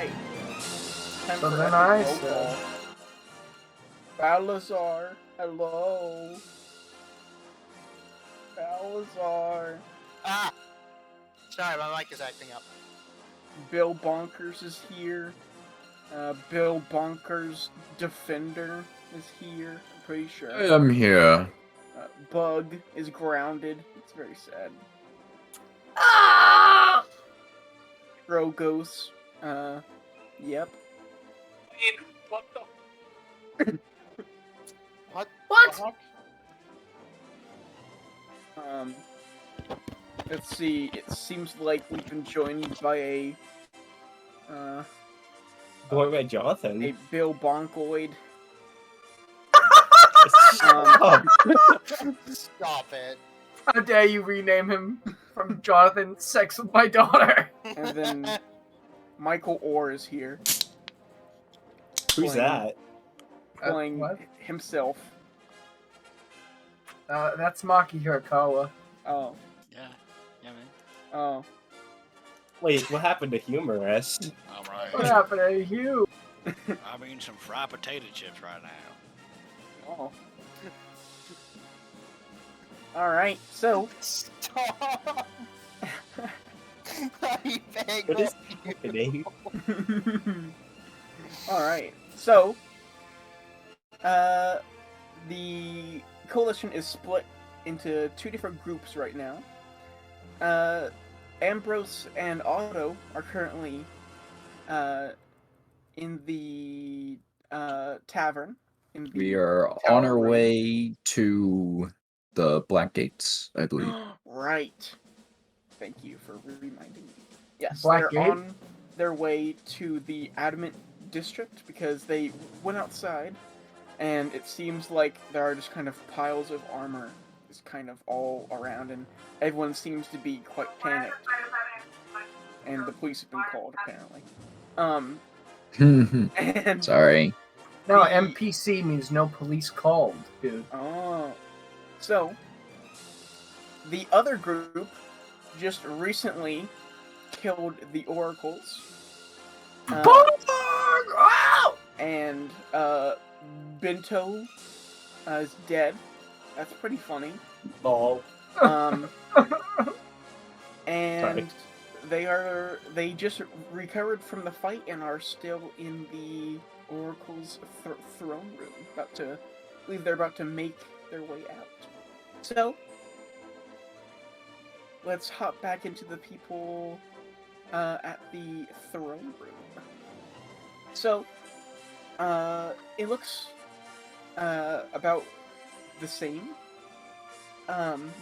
right. Time So for then epic I roll said- call. Balazar, hello. Balazar. Ah! Sorry, my mic is acting up. Bill Bonkers is here. Bill Bonkers Defender is here. I'm pretty sure. I'm here. Bug is grounded. It's very sad. Ah! Drogos. Yep. What the? What? What? The heck? Let's see. It seems like we've been joined by a Boy, Jonathan. Bill Bonkoid. Stop. Stop it. How dare you rename him from Jonathan Sex with My Daughter? And then Michael Orr is here. Who's that? Playing What? himself. That's Maki Hirakawa. Oh. Yeah, man. Oh. Wait, what happened to Humorous? All right. What happened to you? I'm eating some fried potato chips right now. Oh. Alright, so. Stop! I beg What is of happening? Alright, so. The coalition is split into two different groups right now. Ambrose and Otto are currently in the tavern. We are on our way to the Black Gates, I believe. Right. Thank you for reminding me. Yes, Black they're Gate? on their way to the Adamant District because they went outside, and it seems like there are just kind of piles of armor just kind of all around, and everyone seems to be quite panicked. And the police have been called, apparently. And Sorry. No, The- NPC means no police called, dude. Oh. So, the other group just recently killed the oracles. And Bento is dead. That's pretty funny. Lol. And they just recovered from the fight and are still in the oracle's throne room. I believe they're about to make their way out. So, let's hop back into the people at the throne room. So, it looks about the same.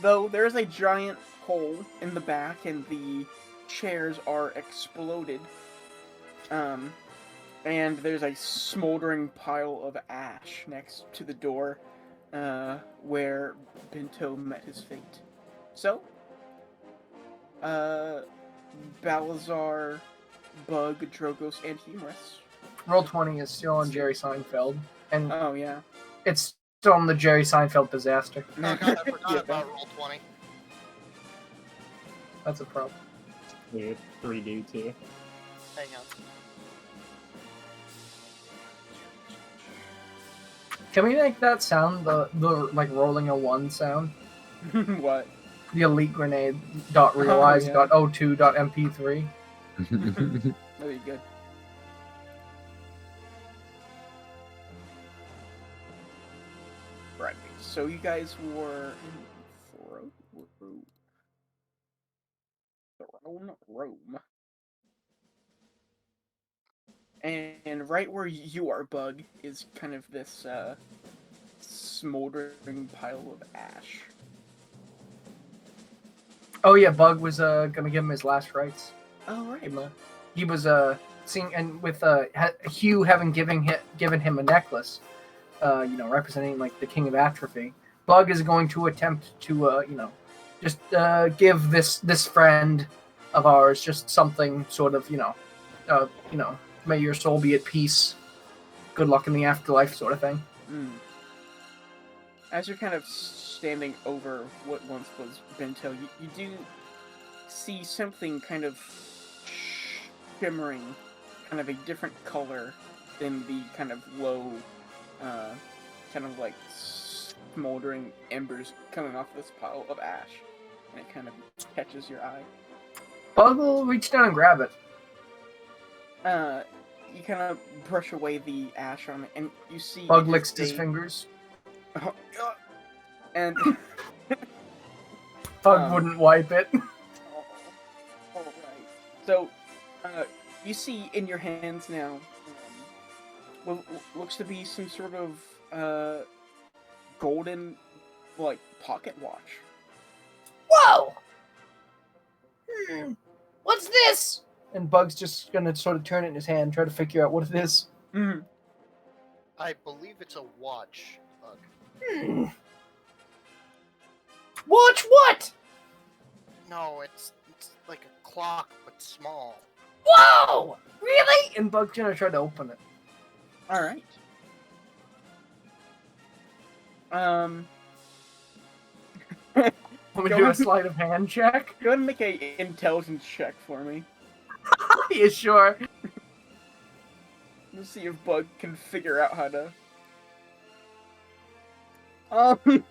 Though there's a giant hole in the back and the chairs are exploded. And there's a smoldering pile of ash next to the door where Bento met his fate. So, Balazar, Bug, Drogos, and Humorous. Roll20 is still on Jerry Seinfeld, and Oh, yeah. it's still on the Jerry Seinfeld disaster. Oh god, I forgot Yeah. about Roll20. That's a problem. Weird. 3D too. Hang on. Can we make that sound the like rolling a 1 sound? What? The elite grenade dot realize yeah. dot o2 dot mp3. That'd be good. Right. So you guys were in throne room. And right where you are, Bug, is kind of this smoldering pile of ash. Oh yeah, Bug was gonna give him his last rites. Oh, right. He was seeing, and with Hugh having given him a necklace, representing like the King of Atrophy. Bug is going to attempt to just give this friend of ours just something sort of may your soul be at peace, good luck in the afterlife sort of thing. Mm. As you're kind of standing over what once was Bento, you do see something kind of shimmering kind of a different color than the kind of low, kind of like smoldering embers coming off this pile of ash, and it kind of catches your eye. Bug will reach down and grab it. You kind of brush away the ash on it, and you see Bug it licks is his a- fingers. and Bug wouldn't wipe it. all right. So, you see in your hands now what looks to be some sort of golden, like, pocket watch. Whoa! What's this? And Bug's just gonna sort of turn it in his hand, try to figure out what it is. Mm. I believe it's a watch. Bug. Watch what? No, it's like a clock, but small. Whoa! Really? And Bug's gonna try to open it. All right. Want me to Go do a on. sleight of hand check? Go ahead and make a intelligence check for me. Yeah, sure. Let's see if Bug can figure out how to. Um,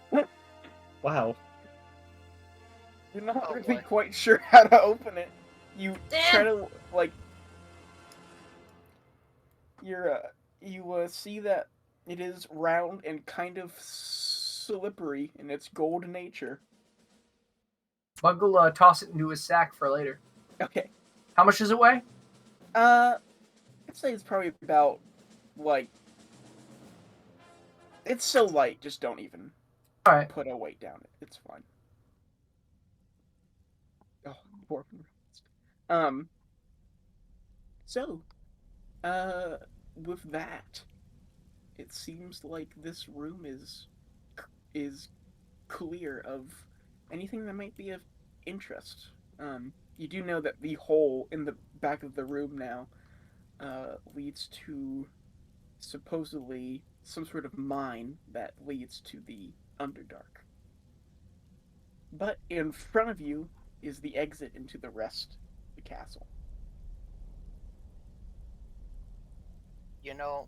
Wow. you're not Oh, really boy. quite sure how to open it. You try to like. You see that it is round and kind of slippery in its gold nature. Bug will toss it into his sack for later. Okay. How much does it weigh? I'd say it's probably about like. It's so light, just don't even Alright. put a weight down it. It's fine. Oh, poor. So, with that, it seems like this room is clear of anything that might be of interest. You do know that the hole in the back of the room now leads to supposedly some sort of mine that leads to the Underdark. But in front of you is the exit into the rest of the castle. You know,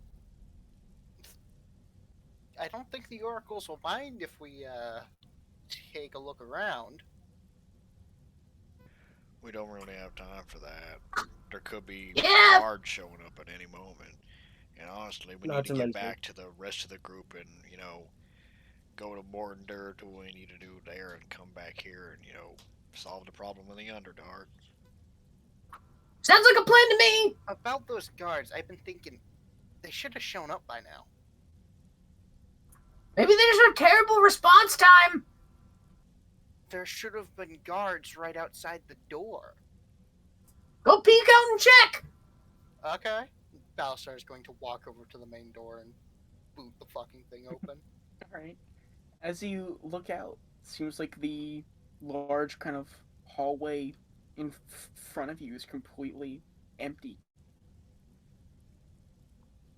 I don't think the oracles will mind if we take a look around. We don't really have time for that. There could be Yeah. guards showing up at any moment. And honestly, we Not need to to get mention- back to the rest of the group and, go to Mortendur, do what we need to do there, and come back here and, solve the problem with the Underdark. Sounds like a plan to me! About those guards, I've been thinking they should have shown up by now. Maybe there's a terrible response time! There should have been guards right outside the door. Go peek out and check! Okay. Balasar is going to walk over to the main door and boot the fucking thing open. Alright. As you look out, it seems like the large kind of hallway in front of you is completely empty.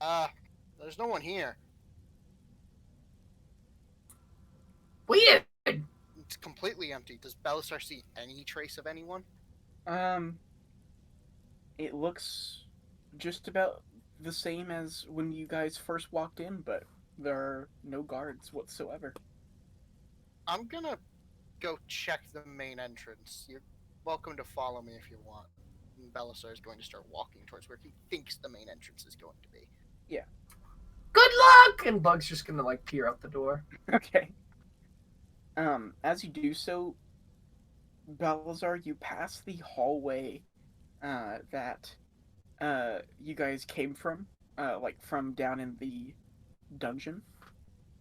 There's no one here. Weird! It's completely empty. Does Balasar see any trace of anyone? It looks just about the same as when you guys first walked in, but there are no guards whatsoever. I'm gonna go check the main entrance. You're welcome to follow me if you want. And Balasar is going to start walking towards where he thinks the main entrance is going to be. Good luck! And Bug's just gonna, peer out the door. Okay. As you do so, Balazar, you pass the hallway that you guys came from, from down in the dungeon,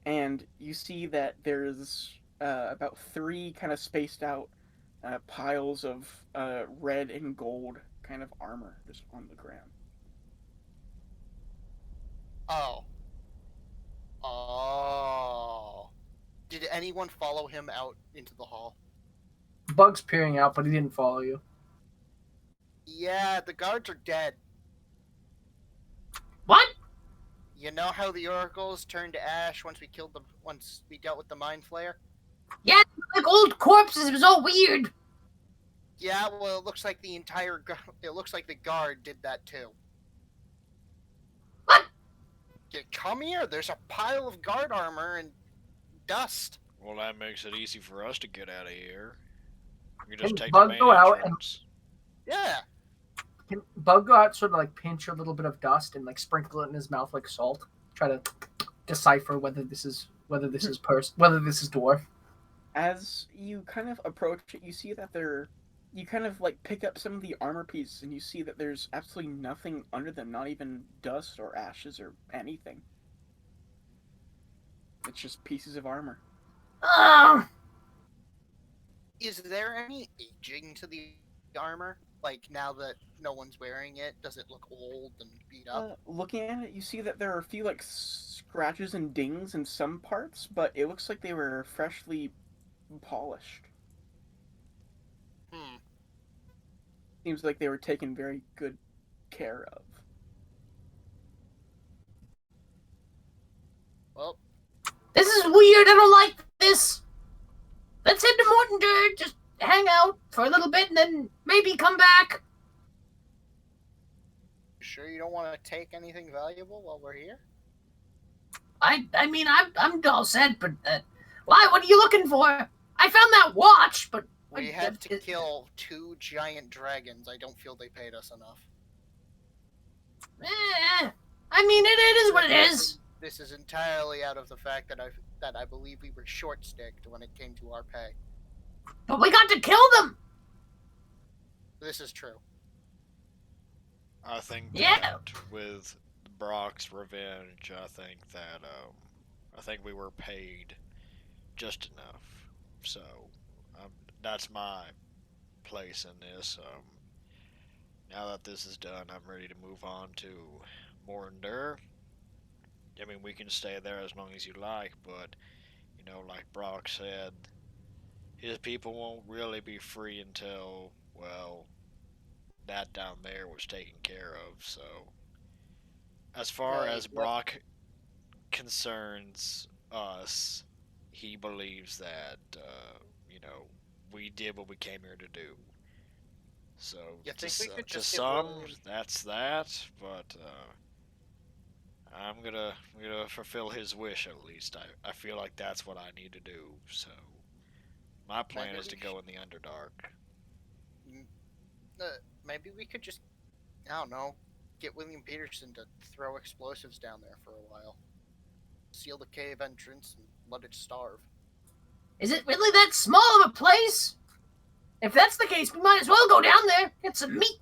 and you see that there's about 3 kind of spaced out piles of red and gold kind of armor just on the ground. Oh. Oh. Did anyone follow him out into the hall? Bug's peering out, but he didn't follow you. Yeah, the guards are dead. What? You know how the oracles turned to ash once we dealt with the mind flayer? Like old corpses, it was all weird. Yeah, well, it looks like the guard did that too. Come here. There's a pile of guard armor and dust. Well, that makes it easy for us to get out of here. We Can just take the Bug main go out and entrance. Yeah. can Bug go out, sort of like pinch a little bit of dust and like sprinkle it in his mouth like salt? Try to decipher whether this is dwarf. As you kind of approach it, you see that you kind of like pick up some of the armor pieces, and you see that there's absolutely nothing under them, not even dust or ashes or anything. It's just pieces of armor. Oh, Is there any aging to the armor? Like now that no one's wearing it, does it look old and beat up? Looking at it, you see that there are a few like scratches and dings in some parts, but it looks like they were freshly polished. Hmm. Seems like they were taken very good care of. Well, this is weird. I don't like this. Let's head to Mortender. Just hang out for a little bit and then maybe come back. sure you don't want to take anything valuable while we're here? I mean, I'm all set, but why? What are you looking for? I found that watch, but We had to kill 2 giant dragons. I don't feel they paid us enough. I mean, it is what it is. This is entirely out of the fact that I believe we were short-sticked when it came to our pay. But we got to kill them. This is true. I think Yeah. that with Brok's revenge, I think we were paid just enough. So that's my place in this. Now that this is done, I'm ready to move on to Morndur. I mean, we can stay there as long as you like, but like Brok said, his people won't really be free until, well, that down there was taken care of. So, as far as Brok concerns us, he believes that we did what we came here to do. So to some, that's that, but I'm gonna fulfill his wish at least. I feel like that's what I need to do. So my plan is to go in the Underdark. Maybe we could just, I don't know, get William Peterson to throw explosives down there for a while. Seal the cave entrance and let it starve. Is it really that small of a place? If that's the case, we might as well go down there, get some meat.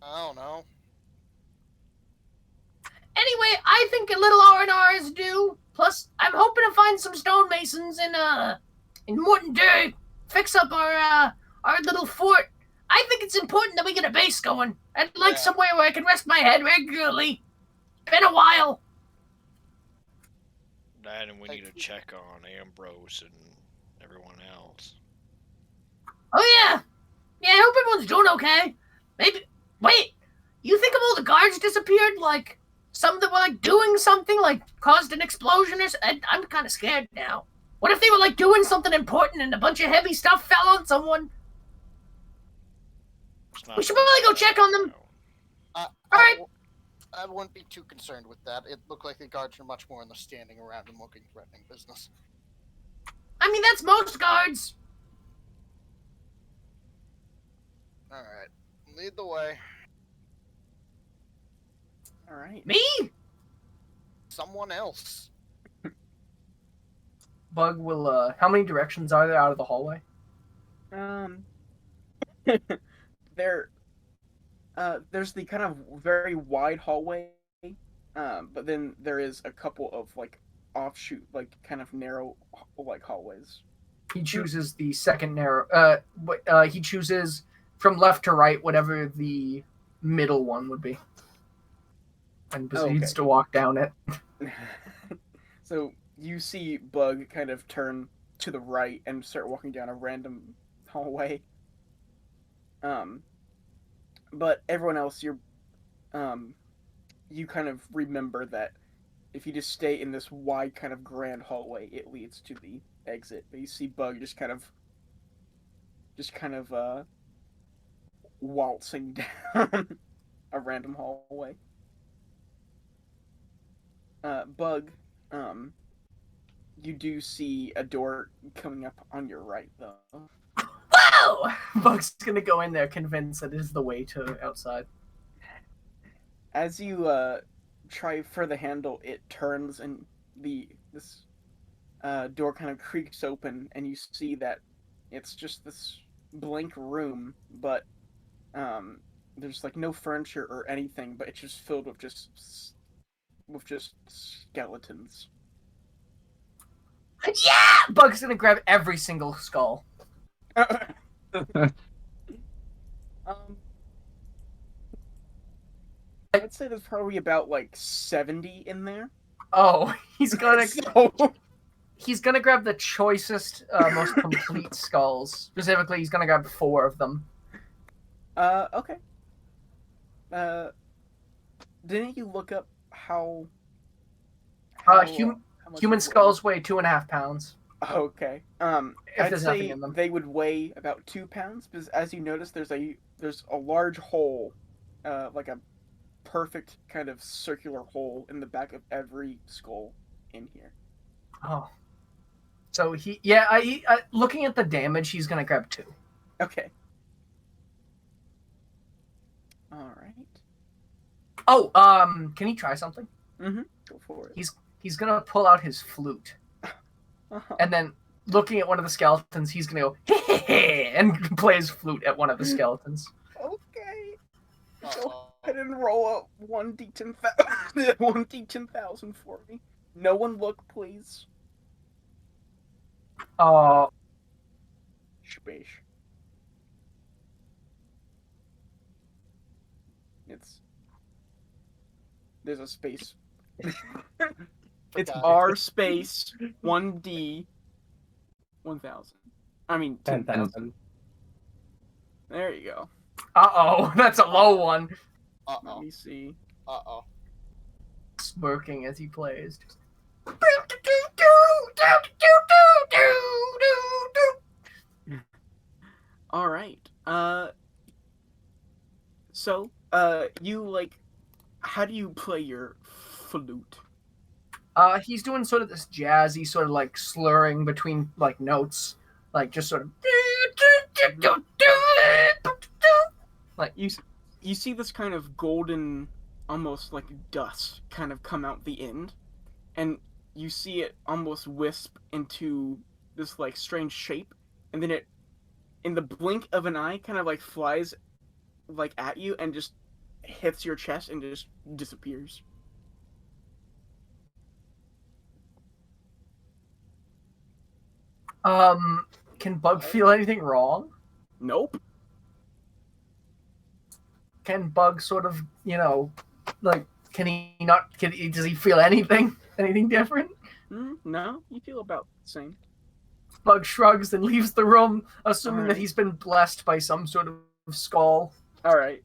I don't know. Anyway, I think a little R&R is due. Plus, I'm hoping to find some stonemasons in Mortender, fix up our little fort. I think it's important that we get a base going. I'd like somewhere where I can rest my head regularly. Been a while. That, and we need to check on Ambrose and everyone else. Oh yeah. Yeah, I hope everyone's doing okay. Maybe, wait, you think of all the guards disappeared? Like, some of them were like doing something, like caused an explosion or something? I'm kind of scared now. What if they were like doing something important and a bunch of heavy stuff fell on someone? We should probably go check on them. Alright. I wouldn't be too concerned with that. It looked like the guards were much more in the standing around and looking threatening business. I mean, that's most guards. Alright. Lead the way. Alright. Me? Someone else. Bug will, how many directions are there out of the hallway? There's the kind of very wide hallway, but then there is a couple of like offshoot, like kind of narrow, like hallways. He chooses the second narrow. He chooses from left to right whatever the middle one would be, and proceeds to walk down it. So you see Bug kind of turn to the right and start walking down a random hallway. But everyone else, you kind of remember that if you just stay in this wide kind of grand hallway, it leads to the exit. But you see Bug just kind of waltzing down a random hallway. Bug, um, you do see a door coming up on your right, though. Wow! Bug's gonna go in there convinced that it is the way to outside. As you try for the handle, it turns and this door kind of creaks open, and you see that it's just this blank room, but um, there's like no furniture or anything, but it's just filled with just skeletons. Yeah! Bug's gonna grab every single skull. Um, I'd say there's probably about like 70 in there. Oh, he's gonna So, he's gonna grab the choicest, most complete skulls. Specifically, he's gonna grab 4 of them. okay. Uh, didn't you look up how Uh, how much human it skulls weigh 2.5 pounds. Okay. If I'd there's nothing say in them. they would weigh about 2 pounds because, as you notice, there's a large hole, like a perfect kind of circular hole in the back of every skull in here. Oh. So looking at the damage, he's gonna grab 2. Okay. All right. Oh, can he try something? Go for it. He's gonna pull out his flute, Uh-huh. and then looking at one of the skeletons, he's gonna go and play his flute at one of the skeletons. Okay. Go Uh-oh. ahead and roll up 1d10,000 for me. No one look, please. Oh, Space. There's a space. It's Got it. R space 1D 1000. I mean 10,000. 10,000. There you go. that's a low one. Let Uh-oh. me see. Uh-oh. Smirking as he plays. All right. So, you like, how do you play your flute? He's doing sort of this jazzy, sort of like slurring between like notes, like just sort of like You see this kind of golden, almost like dust, kind of come out the end, and you see it almost wisp into this like strange shape, and then it, in the blink of an eye, kind of like flies like at you and just hits your chest and just disappears. Can Bug feel anything wrong? Nope. Can Bug sort of, like, can he not? Does he feel anything? Anything different? No, you feel about the same. Bug shrugs and leaves the room, assuming that Alright. he's been blessed by some sort of skull. All right.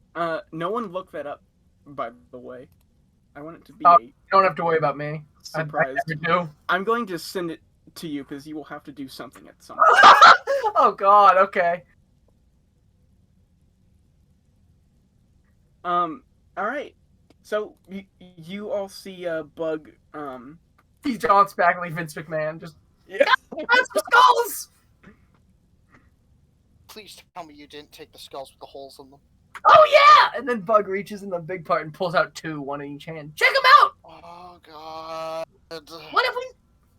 No one look that up, by the way. I want it to be Oh, a You don't have to worry about me. I surprise. never do. I'm going to send it to you because you will have to do something at some point. Oh God. Okay. All right. So you all see Bug. He jaunts back like Vince McMahon. Just Yeah. that's the skulls. Please tell me you didn't take the skulls with the holes in them. Oh yeah! And then Bug reaches in the big part and pulls out 2, one in each hand. Check them out. Oh God. What if we?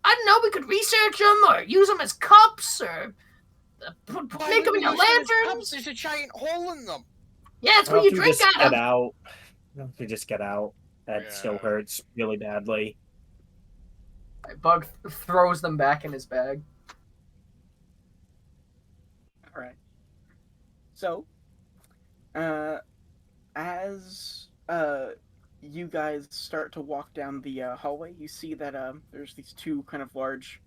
I don't know. We could research them or use them as cups or Why make them would we into use them as lanterns. cups? There's a giant hole in them. Yeah, it's Why where don't you we drink just out get of. out? Why don't we just get out? That Yeah. still hurts really badly. Bug throws them back in his bag. All right. So, as you guys start to walk down the hallway, you see that there's these 2 kind of large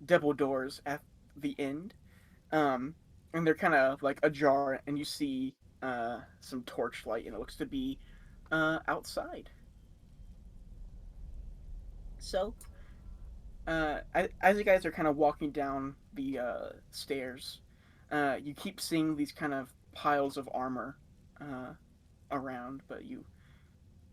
double doors at the end, and they're kind of like ajar, and you see some torchlight, and it looks to be outside. So, as you guys are kind of walking down the stairs, you keep seeing these kind of piles of armor around, but you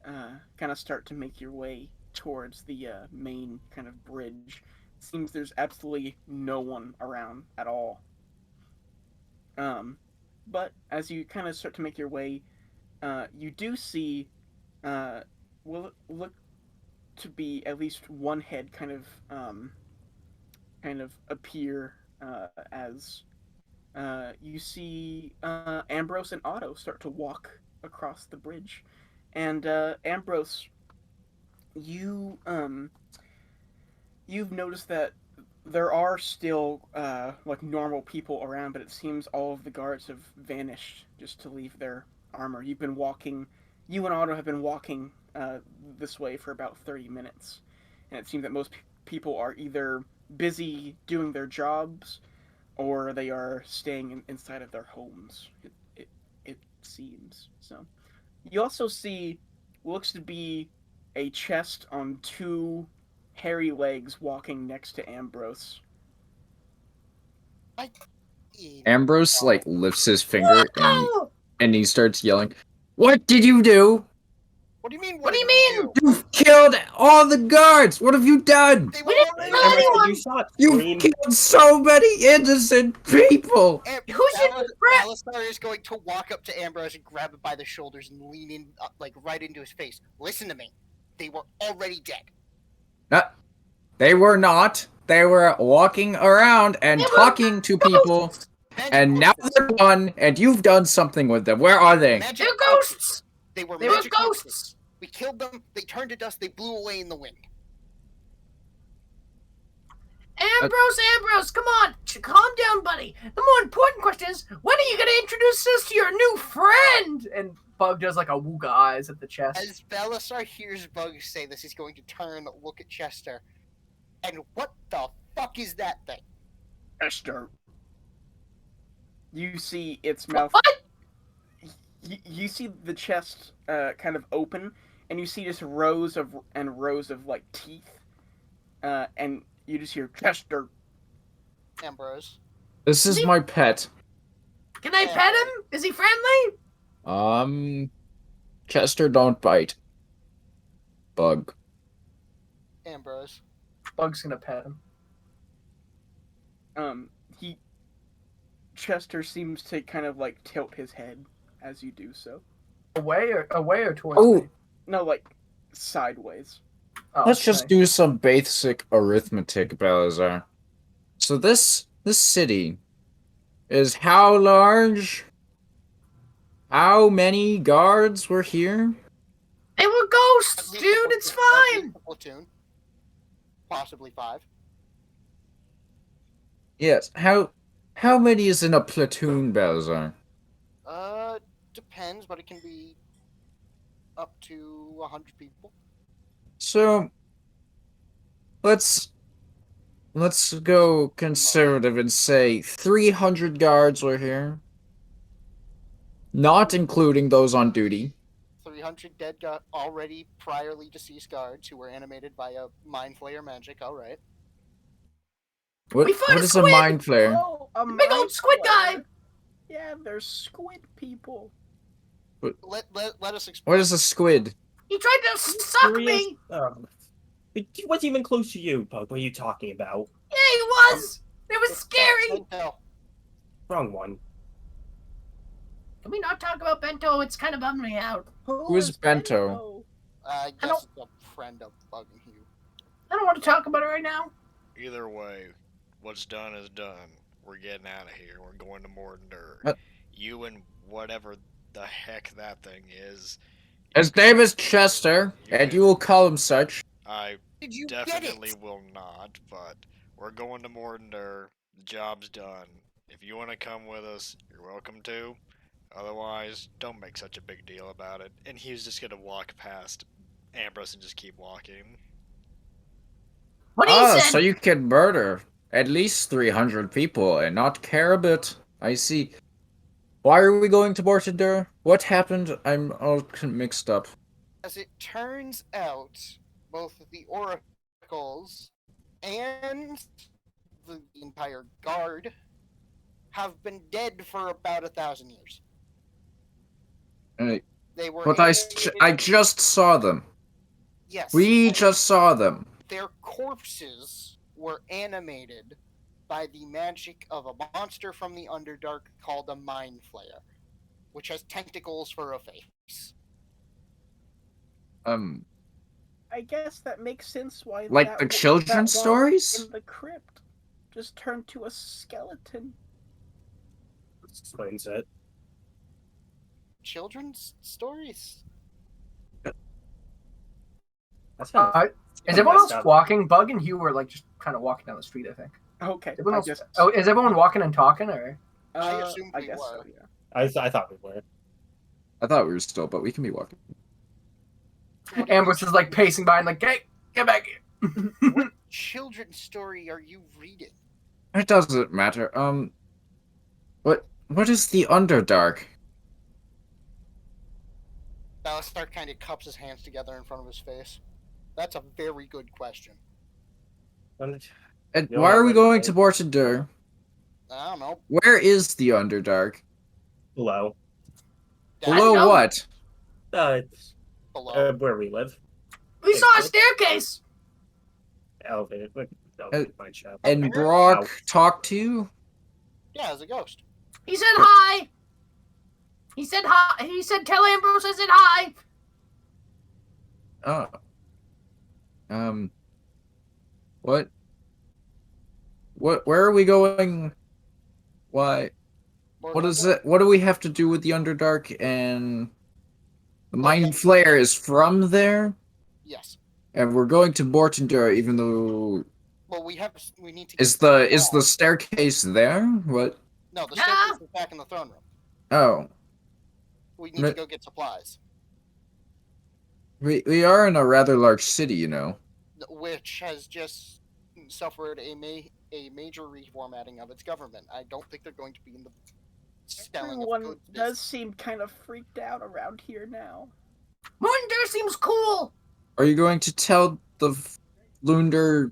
kind of start to make your way towards the main kind of bridge. It seems there's absolutely no one around at all. Um, but as you kind of start to make your way, you do see will look to be at least one head kind of appear as you see Ambrose and Otto start to walk across the bridge, and Ambrose, you you've noticed that there are still like normal people around, but it seems all of the guards have vanished just to leave their armor. You've been walking, you and Otto have been walking this way for about 30 minutes, and it seems that most people are either busy doing their jobs or they are staying inside of their homes. It seems so. You also see what looks to be a chest on two hairy legs walking next to Ambrose. Ambrose like lifts his finger Whoa! and he starts yelling, "What did you do? What do you mean? What do you did mean? You've killed all the guards! What have you done? They were We didn't already kill Ambrose, anyone! you saw it You've scream. killed so many innocent people!" Who's your friend? Alistar is going to walk up to Ambrose and grab him by the shoulders and lean in, like right into his face. Listen to me. They were already dead. They were not. They were walking around and They were talking to people, Ghosts! and now they're gone, and you've done something with them. Where are they? Magic They're hoaxes. ghosts! They were They were magic hoaxes. ghosts! We killed them. They turned to dust. They blew away in the wind. Ambrose, come on! Calm down, buddy. The more important question is, when are you going to introduce us to your new friend? And Bug does like a wooga eyes at the chest. As Belisar hears Bug say this, he's going to turn, look at Chester, and what the fuck is that thing? Esther. You see its mouth. What? You see the chest kind of open, and you see just rows of like teeth, and you just hear Chester. Ambrose. This is my pet. Can I pet him? Is he friendly? Chester, don't bite. Bug. Ambrose. Bug's gonna pet him. Chester seems to kind of like tilt his head as you do so. Away or towards Oh, me? No, like sideways. Oh, let's just nice. do some basic arithmetic, Balazar. So this city is how large? How many guards were here? They were ghosts, At dude. least a It's platoon- at fine. least a platoon. Possibly 5. Yes. How many is in a platoon, Balazar? Depends, but it can be up to 100 people. So let's go conservative and say 300 guards were here. Not including those on duty. 300 dead already priorly deceased guards who were animated by a mind flayer magic. All right. What We fought a is a squid! mind flare? Oh, a Big old mind squid flayer. guy! Yeah, there's squid people. Let us explain. What is a squid? He tried to suck me! He wasn't even close to you, Pug. What are you talking about? Yeah, he was! It was It's scary! Bento. Wrong one. Can we not talk about Bento? It's kind of bummed me out. Who is Bento? I I guess it's a friend of bugging you. I don't want to talk about it right now. Either way, what's done is done. We're getting out of here. We're going to Mordendur. What? You and whatever the heck that thing is. His name is Chester, and you will call him such. I Did you definitely get it? will not, but we're going to Mordendur. The job's done. If you want to come with us, you're welcome to. Otherwise, don't make such a big deal about it. And he was just gonna walk past Ambrose and just keep walking. What he said? So you can murder at least 300 people and not care a bit. I see. Why are we going to Mortendur? What happened? I'm all mixed up. As it turns out, both the oracles and the entire guard have been dead for about 1,000 years. Uh, They were. But I just saw them. Yes. We just saw them. Their corpses were animated by the magic of a monster from the Underdark called a Mind Flayer, which has tentacles for a face. I guess that makes sense why Like the children's that one stories? in the crypt just turned to a skeleton. This explains it. Children's stories? That's kind of Is kinda everyone else messed up. walking? Bug and Hugh were like just kind of walking down the street, I think. Okay, Everyone I else, guess. oh, is everyone walking and talking, or? I assumed I we guess were. so, yeah. I thought we were. I thought we were still, but we can be walking. What are Ambrose you is like reading? pacing by and like, hey, get back here. What children's story are you reading? It doesn't matter. What is the Underdark? Balastar kind of cups his hands together in front of his face. That's a very good question. And You why know are we what, going right? to Bortadur? I don't know. Where is the Underdark? Below. Below know. what? It's Below. where we live. We saw a staircase. Elevated. Like, elevated mine shaft. And Apparently- Brok Ow. talked to you? Yeah, as a ghost. He said hi. He said hi. He said, tell Ambrose I said hi. Oh. What? Where are we going? Why? What is it? What do we have to do with the Underdark? And the Mind Flayer is from there? Yes. And we're going to Bortendur, even though Well, we need to. is get the staircase there? What? No, the Yeah. staircase is back in the throne room. Oh, We need to go get supplies, we are in a rather large city, you know. which has just suffered a major reformatting of its government. I don't think they're going to be in the selling of Everyone goods does business. seem kind of freaked out around here now. Mortimer seems cool. Are you going to tell the Lunder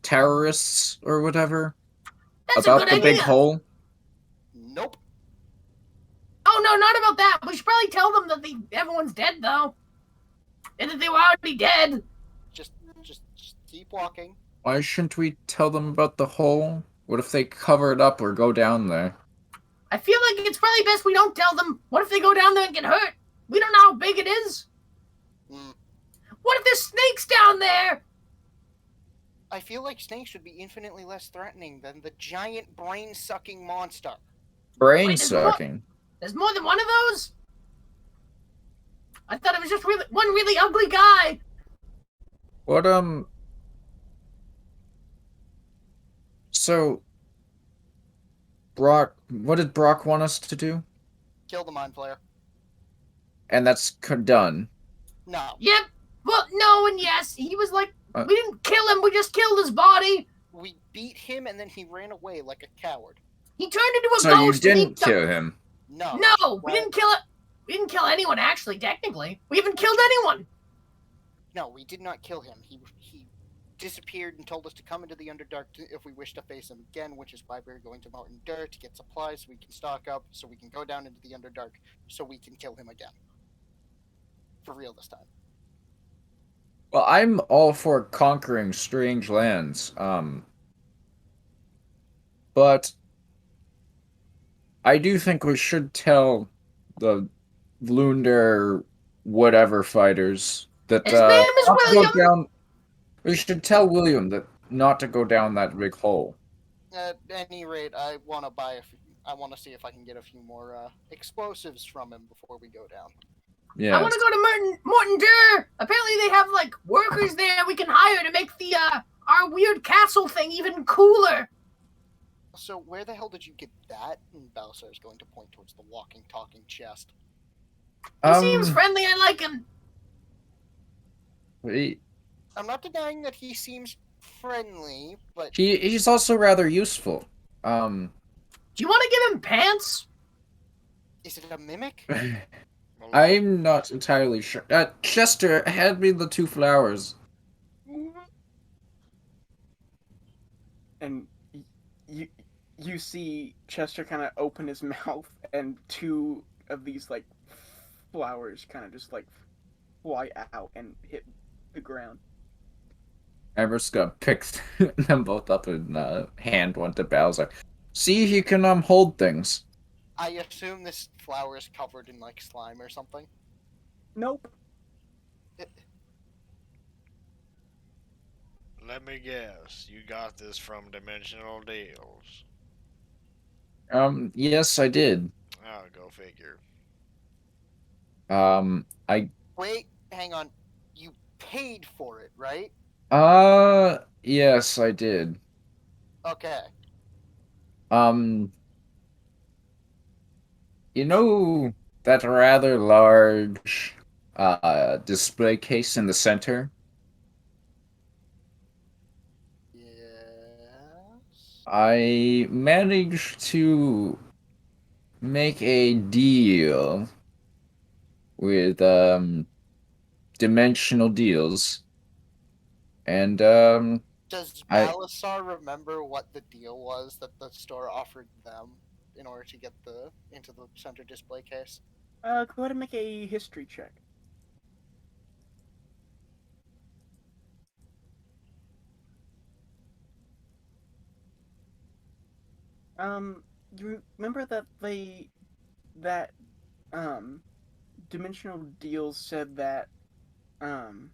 terrorists or whatever That's about a the good big idea. hole? Nope. Oh no, not about that. We should probably tell them that everyone's dead though, and that they were already dead. Just keep walking. Why shouldn't we tell them about the hole? What if they cover it up or go down there? I feel like it's probably best we don't tell them. What if they go down there and get hurt? We don't know how big it is. Mm. What if there's snakes down there? I feel like snakes would be infinitely less threatening than the giant brain-sucking monster. Brain Wait, sucking. There's more than one of those? I thought it was just one really ugly guy. What So Brok, what did Brok want us to do? Kill the Mind Flayer. And that's done. No. Yep. Well, no and yes. He was like, Uh, we didn't kill him. We just killed his body. We beat him and then he ran away like a coward. He turned into a So you ghost. and he didn't kill him. No. No, we Well, didn't kill it. We didn't kill anyone, actually, technically. We haven't killed anyone. No, we did not kill him. He disappeared and told us to come into the Underdark if we wish to face him again, which is why we're going to Mountain Dirt to get supplies so we can stock up, so we can go down into the Underdark, so we can kill him again. For real this time. Well, I'm all for conquering strange lands. But I do think we should tell the Lunder whatever fighters that His name is not to go William. down. We should tell William that not to go down that big hole. At any rate, I want to I want to see if I can get a few more explosives from him before we go down. Yeah. I want to go to Morton Dur. Apparently, they have like workers there we can hire to make the our weird castle thing even cooler. So where the hell did you get that? And Balasar is going to point towards the walking, talking chest. He seems friendly. I like him. I'm not denying that he seems friendly, but He's also rather useful. Do you want to give him pants? is it a mimic? Well, I'm not entirely sure. Chester, hand me the 2 flowers. And you see Chester kind of open his mouth, and 2 of these like flowers kind of just like fly out and hit the ground. I'm just gonna pick them both up and hand one to Bowser. See if you can hold things. I assume this flower is covered in like slime or something. Nope. Let me guess. You got this from Dimensional Deals. Yes, I did. Oh, go figure. I Wait, hang on. You paid for it, right? yes, I did. Okay. Um, you know that rather large display case in the center? Yes. I managed to make a deal with Dimensional Deals, and Does I Balasar remember what the deal was that the store offered them in order to get the into the center display case? Go ahead and make a history check. You remember that that um dimensional deals said that um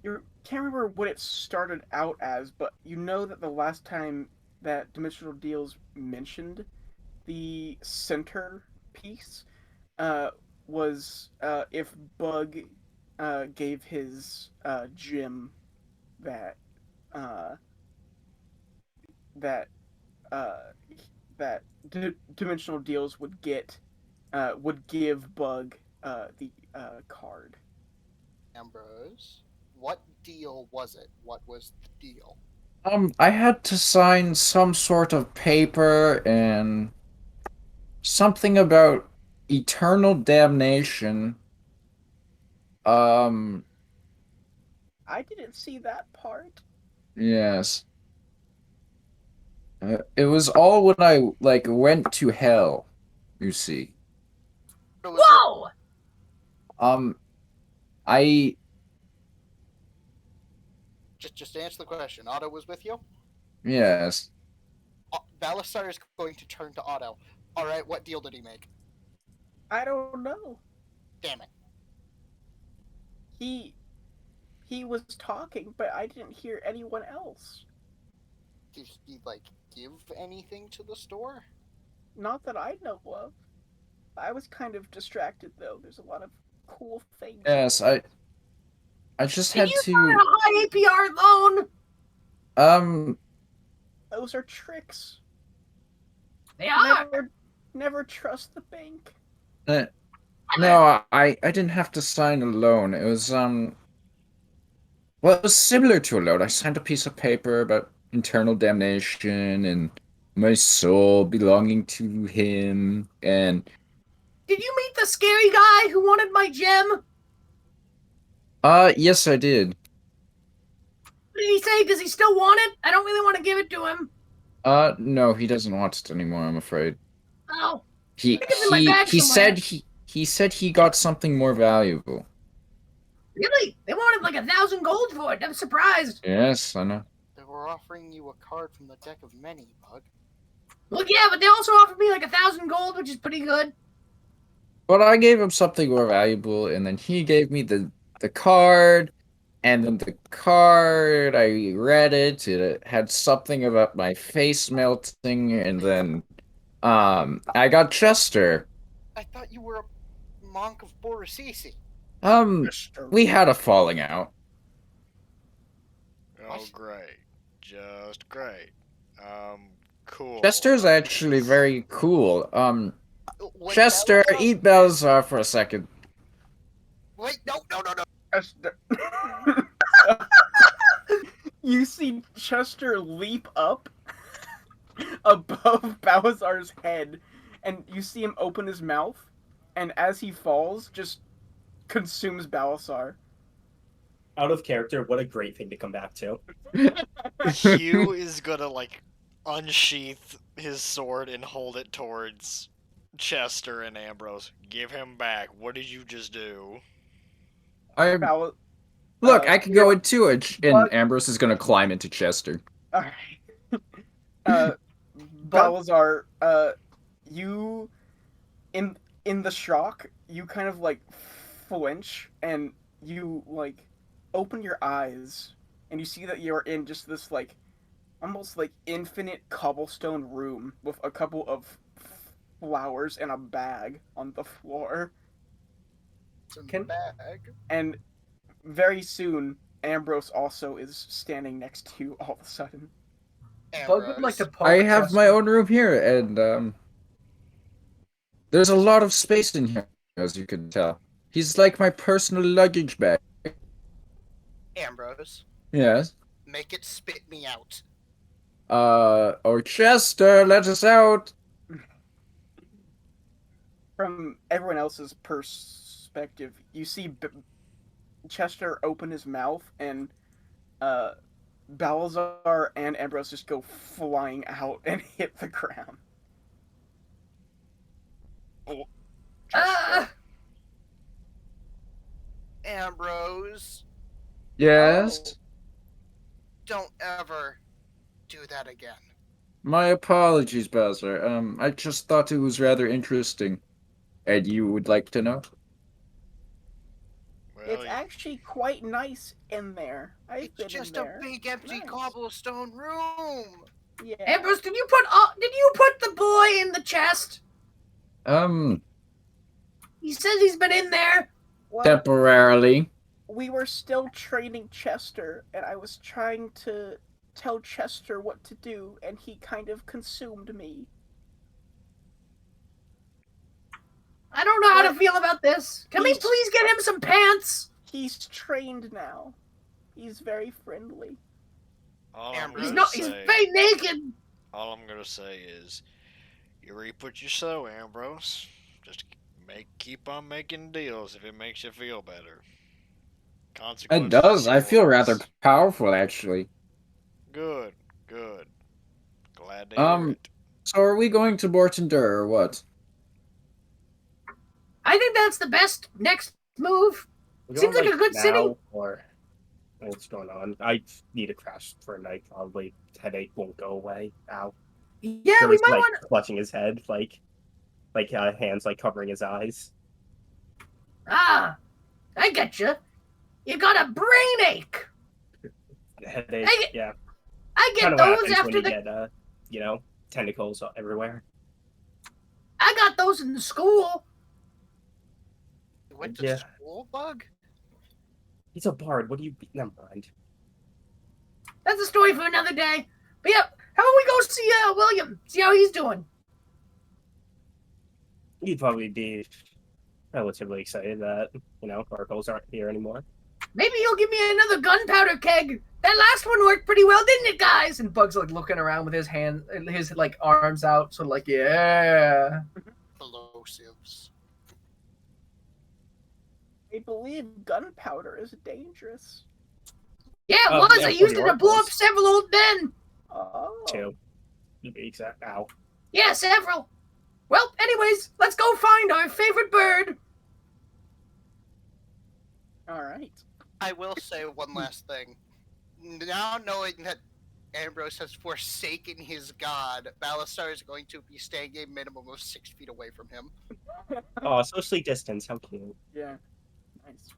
you can't remember what it started out as, but you know that the last time that dimensional deals mentioned the center piece uh was if Bug gave his gym that uh that uh that dimensional deals would give Bug the card. Ambrose, what deal was it? What was the deal? I had to sign some sort of paper and something about eternal damnation. Um, I didn't see that part. yes. It was all when I went to hell, you see. It was with Whoa! Um, I just answer the question. Otto was with you. yes. Balasar is going to turn to Otto. All right, what deal did he make? I don't know. Damn it! He he was talking, but I didn't hear anyone else. Did he like give anything to the store? Not that I know of. I was kind of distracted though. There's a lot of cool things in Yes, there. I just Did had you sign to a high APR loan? um Those are tricks. They are. Never trust the bank. uh, no, I didn't have to sign a loan. It was well, it was similar to a loan. I signed a piece of paper about internal damnation and my soul belonging to him, and Did you meet the scary guy who wanted my gem? yes, I did. What did he say? Does he still want it? I don't really want to give it to him. No, he doesn't want it anymore, I'm afraid. Oh, He I think it's in my bag he somewhere. said he said he got something more valuable. Really? They wanted like 1,000 gold for it. I'm surprised. Yes, I know. They were offering you a card from the deck of many, Bug. Well, yeah, but they also offered me like 1,000 gold, which is pretty good. But I gave him something more valuable, and then he gave me the card, and then the card, I read it, it had something about my face melting, and then I got Chester. I thought you were a monk of Borasisi. Um, Mister. we had a falling out. Oh, What? great. Just great. Cool. Chester's actually very cool. When Chester, Balasar... eat Belzar for a second. Wait, no, no, no, no. Chester. You see Chester leap up above Balazar's head, and you see him open his mouth, and as he falls, just consumes Balasar. Out of character, what a great thing to come back to. Hugh is gonna like unsheath his sword and hold it towards Chester and Ambrose. Give him back. What did you just do? I'm Bal- look. I can go yeah. into it, and Bug, Ambrose is gonna climb into Chester. all right. Uh, Bug. Balazar, you in in the shock, you kind of like flinch and you like open your eyes and you see that you're in just this like almost like infinite cobblestone room with a couple of flowers and a bag on the floor. It's in the Can bag. And very soon, Ambrose also is standing next to you all of a sudden. Bug would like to Ambrose. I poke have my Chester. own room here, and there's a lot of space in here, as you can tell. He's like my personal luggage bag. Ambrose. Yes. Make it spit me out. Oh, Chester, let us out. From everyone else's perspective, you see Chester open his mouth and uh, Balazar and Ambrose just go flying out and hit the ground. Chester. Ah! Ambrose. Yes. Don't ever do that again. My apologies, Bowser. I just thought it was rather interesting. And you would like to know? Well, It's actually quite nice in there. I've It's been in just a there. big empty Nice. cobblestone room. Yeah. Ambrose, did you put the boy in the chest? Um, He says he's been in there. Well, temporarily. we were still training Chester, and I was trying to tell Chester what to do, and he kind of consumed me. I don't know how to But feel about this. Can we he's- please get him some pants? He's trained now. He's very friendly. all I'm Ambrose. He's gonna not. He's say, fake naked. all I'm gonna say is, you reap what you sow, Ambrose. Just keep on making deals if it makes you feel better. It Consequences. does. I feel rather yours. powerful, actually. Good. Good. Glad to hear Um, it. so are we going to Morton Dur or what? I think that's the best next move. We're Seems going, like a good now, city. Or what's going on? I need to crash for a night. Probably headache won't go away. Ow. Yeah, we He's might like want to. clutching his head, hands like covering his eyes. Ah, I get you. You got a brain ache. Headache. I- Yeah. I get Kind of what those happens when after you the. get tentacles everywhere. I got those in school. You went to Yeah. school, Bug? He's a bard. What do you? Never mind. That's a story for another day. But yeah, how about we go see William? See how he's doing. You'd probably be relatively excited that oracles aren't here anymore. Maybe he'll give me another gunpowder keg. That last one worked pretty well, didn't it, guys? And Bug's like looking around with his like arms out, sort of like, yeah. Explosives. I believe gunpowder is dangerous. Yeah, it Oh, was. yeah, I for used the it to blow up oracles. several old men. Oh. Too. To be exact. Ow. Yeah, several. Well, anyways, let's go find our favorite bird. All right. I will say one last thing. Now knowing that Ambrose has forsaken his god, Balasar is going to be staying a minimum of 6 feet away from him. Oh, socially distance. How cute. Yeah. Nice.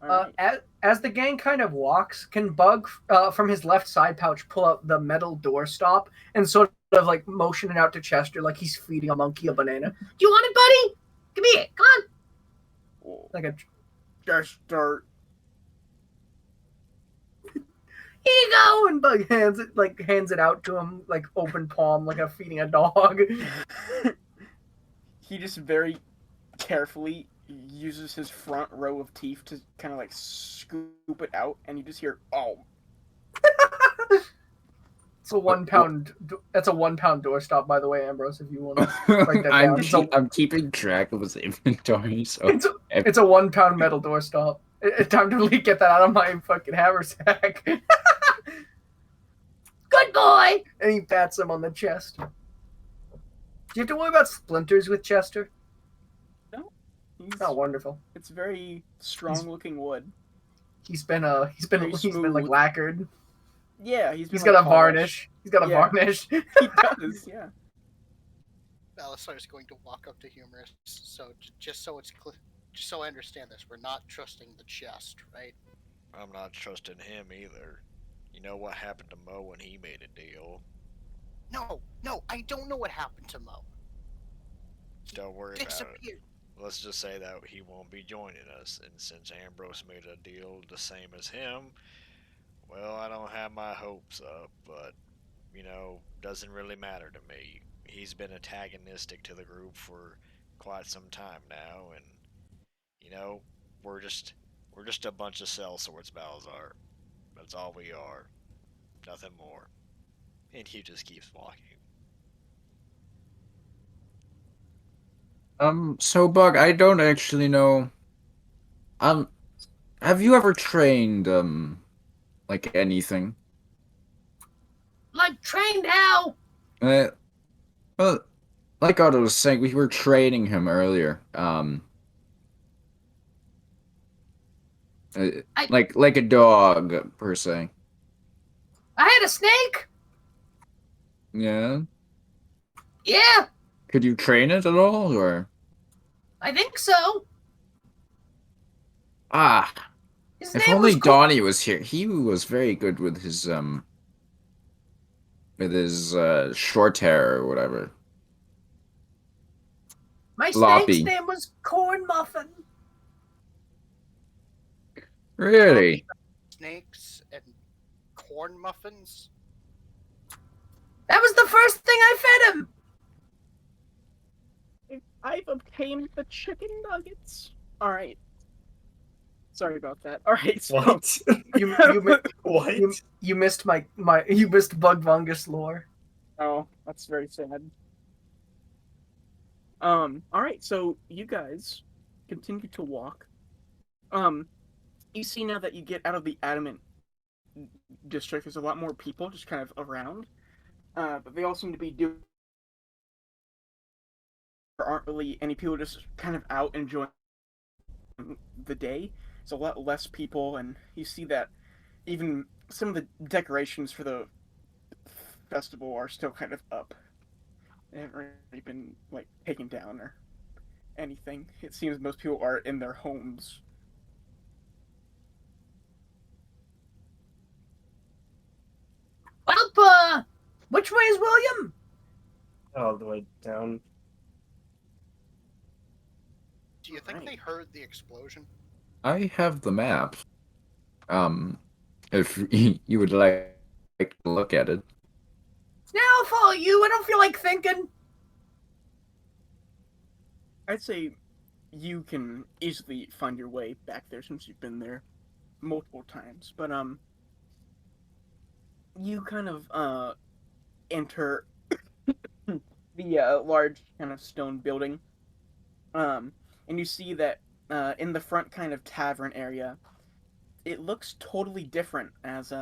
All right. As the gang kind of walks, can Bug from his left side pouch pull out the metal doorstop and sort of like motion it out to Chester like he's feeding a monkey a banana? Do you want it, buddy? Give me it. Come on. Like a Just start. here you go, and Bug hands it out to him like open palm, like a feeding a dog. He just very carefully uses his front row of teeth to kind of like scoop it out, and you just hear, "Oh." It's a 1 pound. That's a 1 pound doorstop, by the way, Ambrose. If you want to write that down. I'm keeping track of his inventory, so It's a 1 pound metal doorstop. It's time to get that out of my fucking haversack. Good boy! And he pats him on the chest. Do you have to worry about splinters with Chester? He's Oh, wonderful. it's very strong looking wood. He's been Very like smooth. lacquered. Yeah, he's been He's like got a polished. varnish. He's got a Yeah. varnish. He does, yeah. Belisar's going to walk up to Humorous. So just so it's clear, just so I understand this, we're not trusting the chest, right? I'm not trusting him either. You know what happened to Mo when he made a deal. No, I don't know what happened to Mo. Don't worry about it. Disappeared. Let's just say that he won't be joining us, and since Ambrose made a deal the same as him, well, I don't have my hopes up, but, doesn't really matter to me. He's been antagonistic to the group for quite some time now, and, you know, we're just we're just a bunch of sellswords, Balazar. That's all we are. Nothing more. And he just keeps walking. So Bug, I don't actually know. Um, have you ever trained, like anything? Like trained how? Uh, well, like Otto was saying, we were training him earlier. Uh, I like a dog per se. I had a snake. Yeah. Yeah, Could you train it at all, or I think so. ah? His If name was only cool. Donnie was here. He was very good with his short hair or whatever. My snake's Loppy. name was Corn Muffin. Really? Snakes and corn muffins. That was the first thing I fed him. I've obtained the chicken nuggets. Alright. Sorry about that. Alright, so What? What? You missed you missed Bug Fungus lore. Oh, that's very sad. Alright, so you guys continue to walk. You see now that you get out of the Adamant district, there's a lot more people just kind of around. But they all seem to be doing. There aren't really any people just kind of out enjoying the day. There's a lot less people, and you see that even some of the decorations for the festival are still kind of up. They haven't really been like taken down or anything. It seems most people are in their homes. Well, which way is William? All the way down. Do you think Right. they heard the explosion? I have the map. If you would like to look at it. Now I'll follow you. I don't feel like thinking. I'd say you can easily find your way back there since you've been there multiple times. But you kind of enter the large kind of stone building. And you see that in the front kind of tavern area, it looks totally different as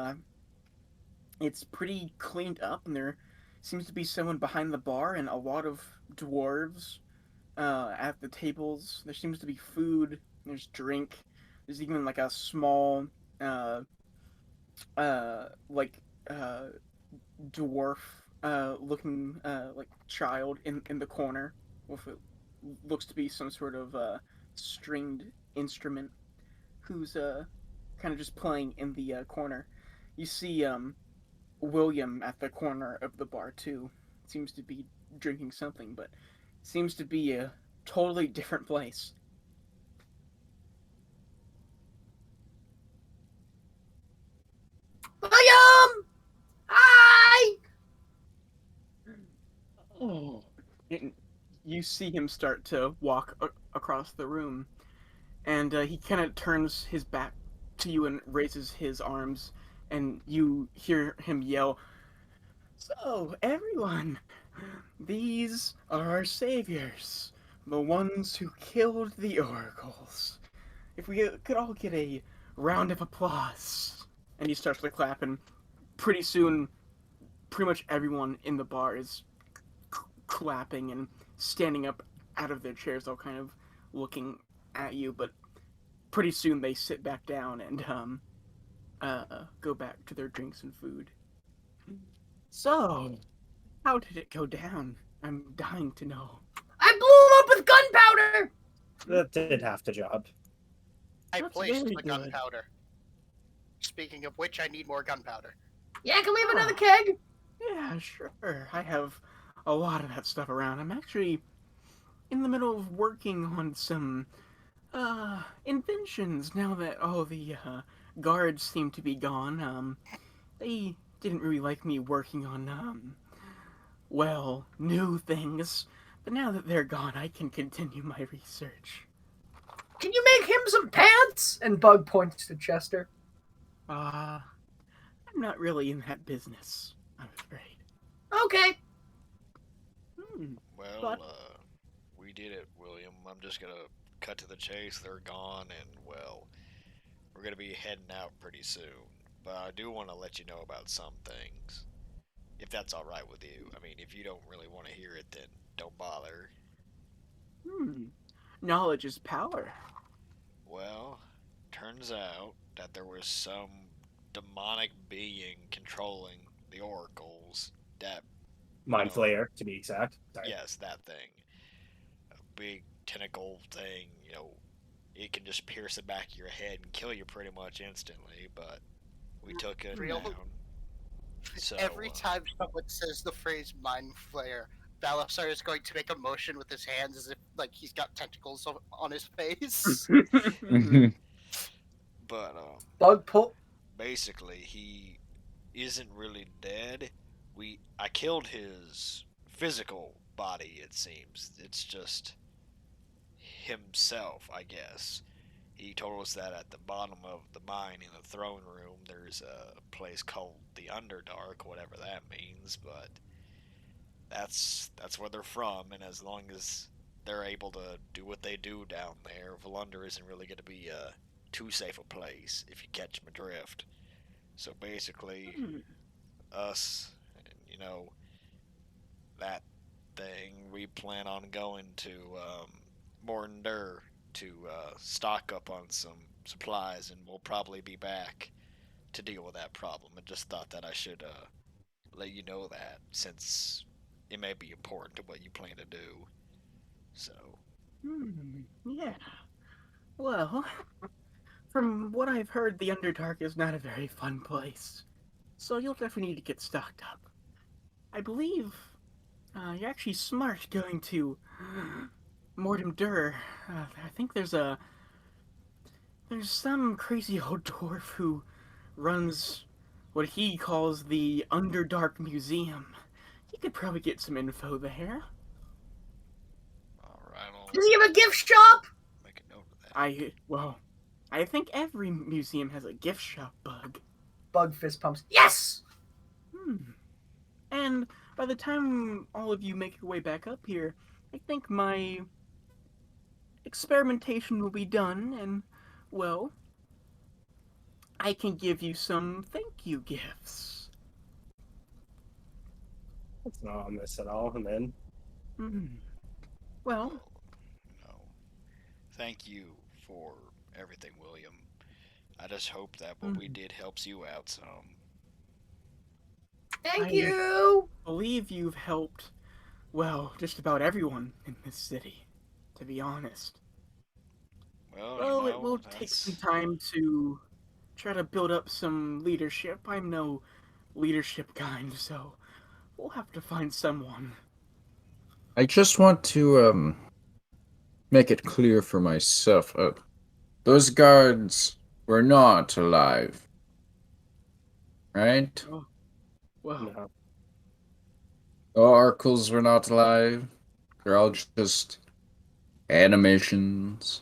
it's pretty cleaned up, and there seems to be someone behind the bar and a lot of dwarves at the tables. There seems to be food. There's drink. There's even like a small uh, like uh, dwarf looking like child in the corner with it looks to be some sort of stringed instrument who's kind of just playing in the corner. You see William at the corner of the bar too. Seems to be drinking something, but seems to be a totally different place. William! Hi! Oh. You see him start to walk across the room, and he kind of turns his back to you and raises his arms, and you hear him yell, "So, everyone, these are our saviors, the ones who killed the oracles. If we could all get a round of applause." And he starts to clap, and pretty soon, pretty much everyone in the bar is clapping and standing up out of their chairs, all kind of looking at you, but pretty soon they sit back down and go back to their drinks and food. So, how did it go down? I'm dying to know. I blew him up with gunpowder. That did half the job. I That's placed very the good. gunpowder. Speaking of which, I need more gunpowder. Yeah, can we have Oh. another keg? Yeah, sure. I have a lot of that stuff around. I'm actually in the middle of working on some inventions now that all the guards seem to be gone. They didn't really like me working on well, new things. But now that they're gone, I can continue my research. Can you make him some pants? And Bug points to Chester. I'm not really in that business, I'm afraid. Okay. Well, But we did it, William. I'm just gonna cut to the chase. They're gone, and well, we're gonna be heading out pretty soon. But I do want to let you know about some things, if that's all right with you. I mean, if you don't really want to hear it, then don't bother. knowledge is power. Well, turns out that there was some demonic being controlling the oracles. That Mind Flayer, to be exact. Sorry. yes, that thing. A big tentacle thing, it can just pierce the back of your head and kill you pretty much instantly, but we took it Real? down. So Every time someone says the phrase mind flayer, Balasar is going to make a motion with his hands as if like he's got tentacles on his face. but Bug pull. basically he isn't really dead. I killed his physical body, it seems. It's just himself, I guess. He told us that at the bottom of the mine in the throne room there's a place called the Underdark, whatever that means, but that's where they're from, and as long as they're able to do what they do down there, Volunder isn't really going to be too safe a place, if you catch my drift. So basically, us, and that thing, we plan on going to Morndur to stock up on some supplies, and we'll probably be back to deal with that problem. I just thought that I should let you know that, since it may be important to what you plan to do. So, Yeah. Well, from what I've heard, the Underdark is not a very fun place. So you'll definitely need to get stocked up. I believe you're actually smart going to Mortem Dur. I think there's some crazy old dwarf who runs what he calls the Underdark Museum. You could probably get some info there. alright, I'll Does he have a gift shop? make a note of that. I think every museum has a gift shop, Bug. Bug fist pumps. Yes. And by the time all of you make your way back up here, I think my experimentation will be done, and, well, I can give you some thank you gifts. That's not on this at all. And then Well, No. Thank you for everything, William. I just hope that what we did helps you out some. Thank I- you. believe you've helped, well, just about everyone in this city, to be honest. Well, Well, it will take some time to try to build up some leadership. I'm no leadership kind, so we'll have to find someone. I just want to make it clear for myself. Those guards were not alive, right? Well, no. The oracles were not alive. They're all just animations.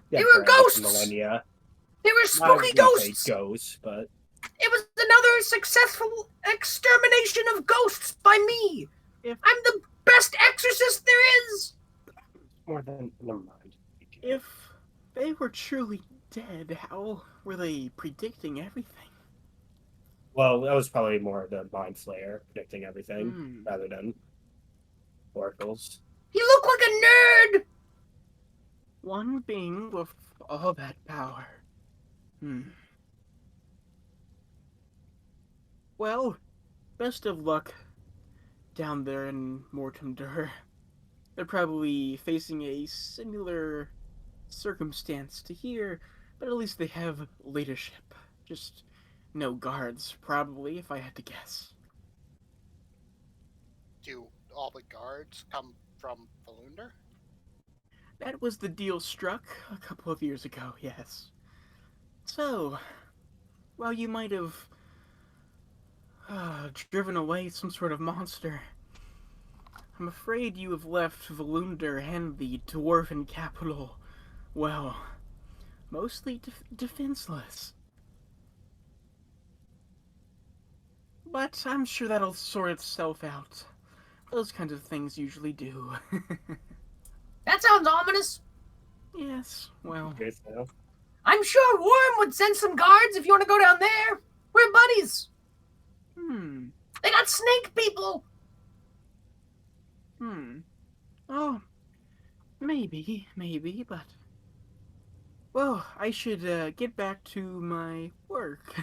Yeah, They were for ghosts! Millennia. They were I spooky wouldn't say ghosts. ghosts, but It was another successful extermination of ghosts by me. If- I'm the best exorcist there is. more than never mind. if they were truly dead, how were they predicting everything? Well, that was probably more the Mind Flayer predicting everything rather than oracles. He looked like a nerd. One being with all that power. Well, best of luck down there in Mortemdur. They're probably facing a similar circumstance to here, but at least they have leadership. Just no guards, probably, if I had to guess. Do all the guards come from Valunder? That was the deal struck a couple of years ago, yes. So, while you might have driven away some sort of monster, I'm afraid you have left Valunder and the dwarven capital, well, mostly defenseless. But I'm sure that'll sort itself out. Those kinds of things usually do. That sounds ominous. Yes, well, Good now. I'm sure Worm would send some guards if you want to go down there. We're buddies. hmm, They got snake people. oh, maybe, but... Well, I should get back to my work.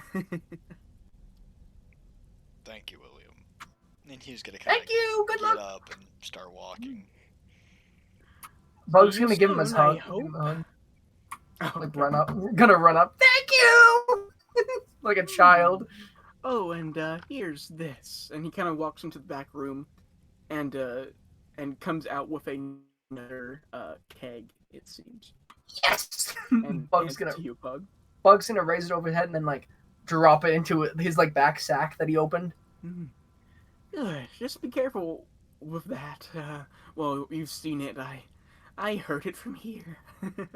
Thank you, William. And he's gonna kind Thank of you. Good get luck. up and start walking. Bug's See you gonna give him his soon, hug. I hope. Like Okay. run up. Gonna run up. Thank you. Like a child. Oh, and here's this. And he kind of walks into the back room and comes out with another keg, it seems. Yes. And Bug's hands it gonna to you, Bug. raise it over his head and then like drop it into his like back sack that he opened. Good. Just be careful with that. Well, you've seen it. I heard it from here. It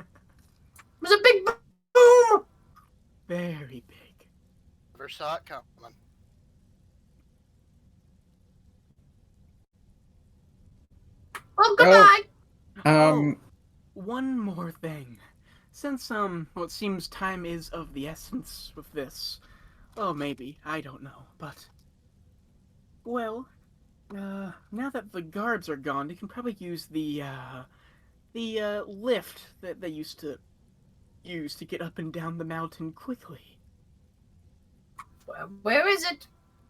was a big boom. Very big. Never saw it coming. Well, goodbye. Oh, one more thing. Since what seems time is of the essence with this. Well, maybe, I don't know, but well, now that the guards are gone, they can probably use the lift that they used to use to get up and down the mountain quickly. Where is it?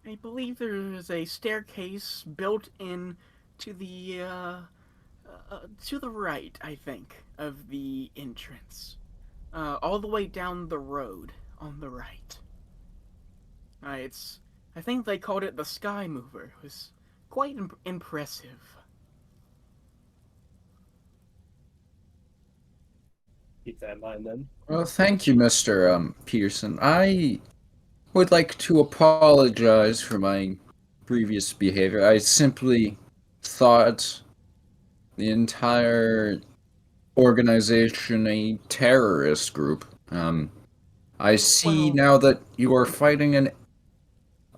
I believe there is a staircase built in to the right, I think, of the entrance. All the way down the road on the right. I think they called it the Sky Mover. It was quite impressive. Keep that in mind then. Well, thank you, Mr. Peterson. I would like to apologize for my previous behavior. I simply thought the entire organization a terrorist group. I see Well, now that you are fighting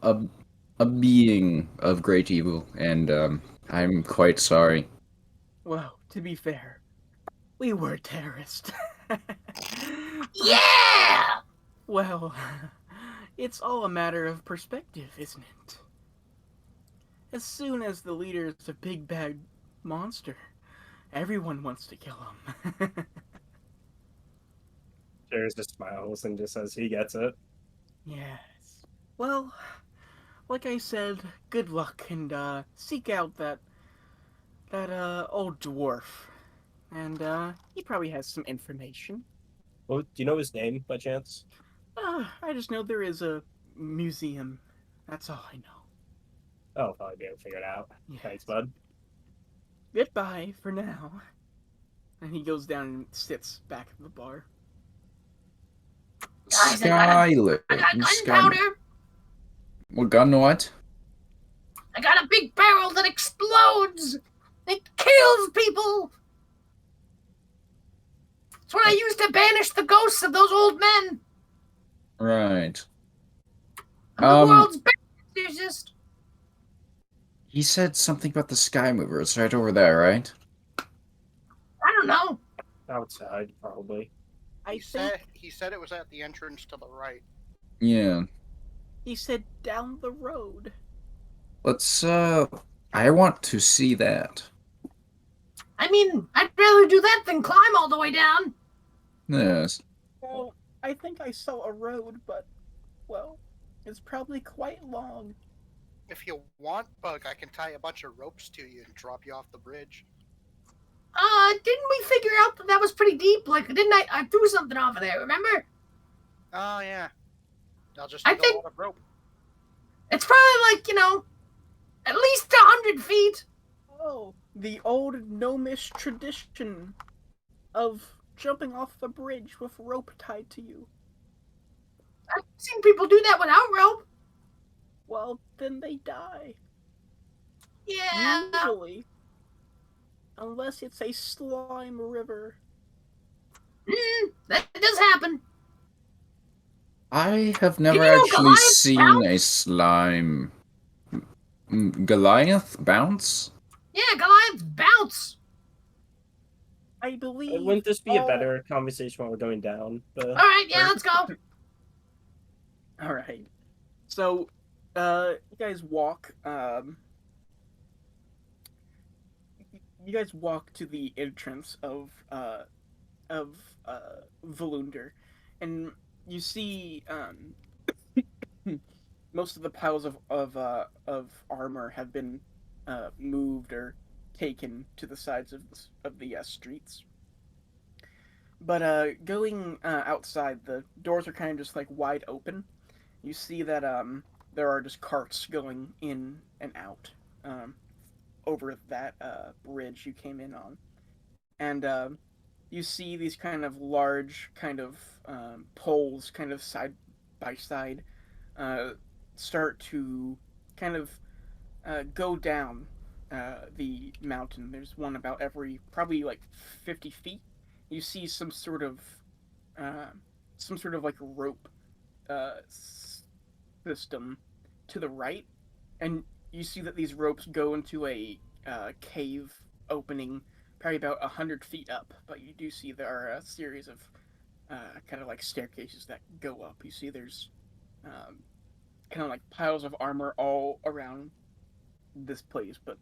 a a being of great evil, and I'm quite sorry. well, to be fair, we were terrorists. Yeah. Well, it's all a matter of perspective, isn't it? As soon as the leader is a big bad monster, everyone wants to kill him. Jairus just smiles and just says he gets it. Yes. Well, like I said, good luck and seek out that old dwarf. And he probably has some information. Well, do you know his name by chance? I just know there is a museum. That's all I know. Oh, I'll probably be able to figure it out. Yes. Thanks, bud. Goodbye for now. And he goes down and sits back at the bar. Guys, Skyler. I got Skyler. gunpowder. What gun? What? I got a big barrel that explodes. It kills people. It's what I use to banish the ghosts of those old men. Right. I'm the world's best exorcist. He said something about the Sky Mover. It's right over there, right? I don't know. Outside, probably. I He think said it was at the entrance to the right. Yeah. he said down the road. Let's, I want to see that. I mean, I'd rather do that than climb all the way down. Yes. Well, I think I saw a road, but, well, it's probably quite long. If you want, Bug, I can tie a bunch of ropes to you and drop you off the bridge. Didn't we figure out that that was pretty deep? Like, didn't I threw something off of there, remember? Oh, yeah. I'll just I need a think lot of rope. it's probably like, at least 100 feet. Oh, the old gnomish tradition of jumping off the bridge with rope tied to you. I've seen people do that without rope. Well, then they die. Yeah. Usually. Unless it's a slime river. That does happen. I have Did never you know actually Goliath seen a bounce? slime Goliath bounce. Yeah, Goliaths bounce. I believe Wouldn't this be a all. better conversation while we're going down? All right, yeah, Sure. let's go. All right. So, you guys walk. You guys walk to the entrance of Volunder, and you see most of the piles of armor have been moved or taken to the sides of the streets. But going outside, the doors are kind of just like wide open. You see that there are just carts going in and out over that bridge you came in on, and you see these kind of large kind of poles, kind of side by side, uh, start to kind of go down the mountain. There's one about every probably like 50 feet. You see uh, some sort of like rope uh, system to the right, and you see that these ropes go into a cave opening, probably about 100 feet up. But you do see there are a series of kind of like staircases that go up. You see there's um, kind of like piles of armor all around this place, but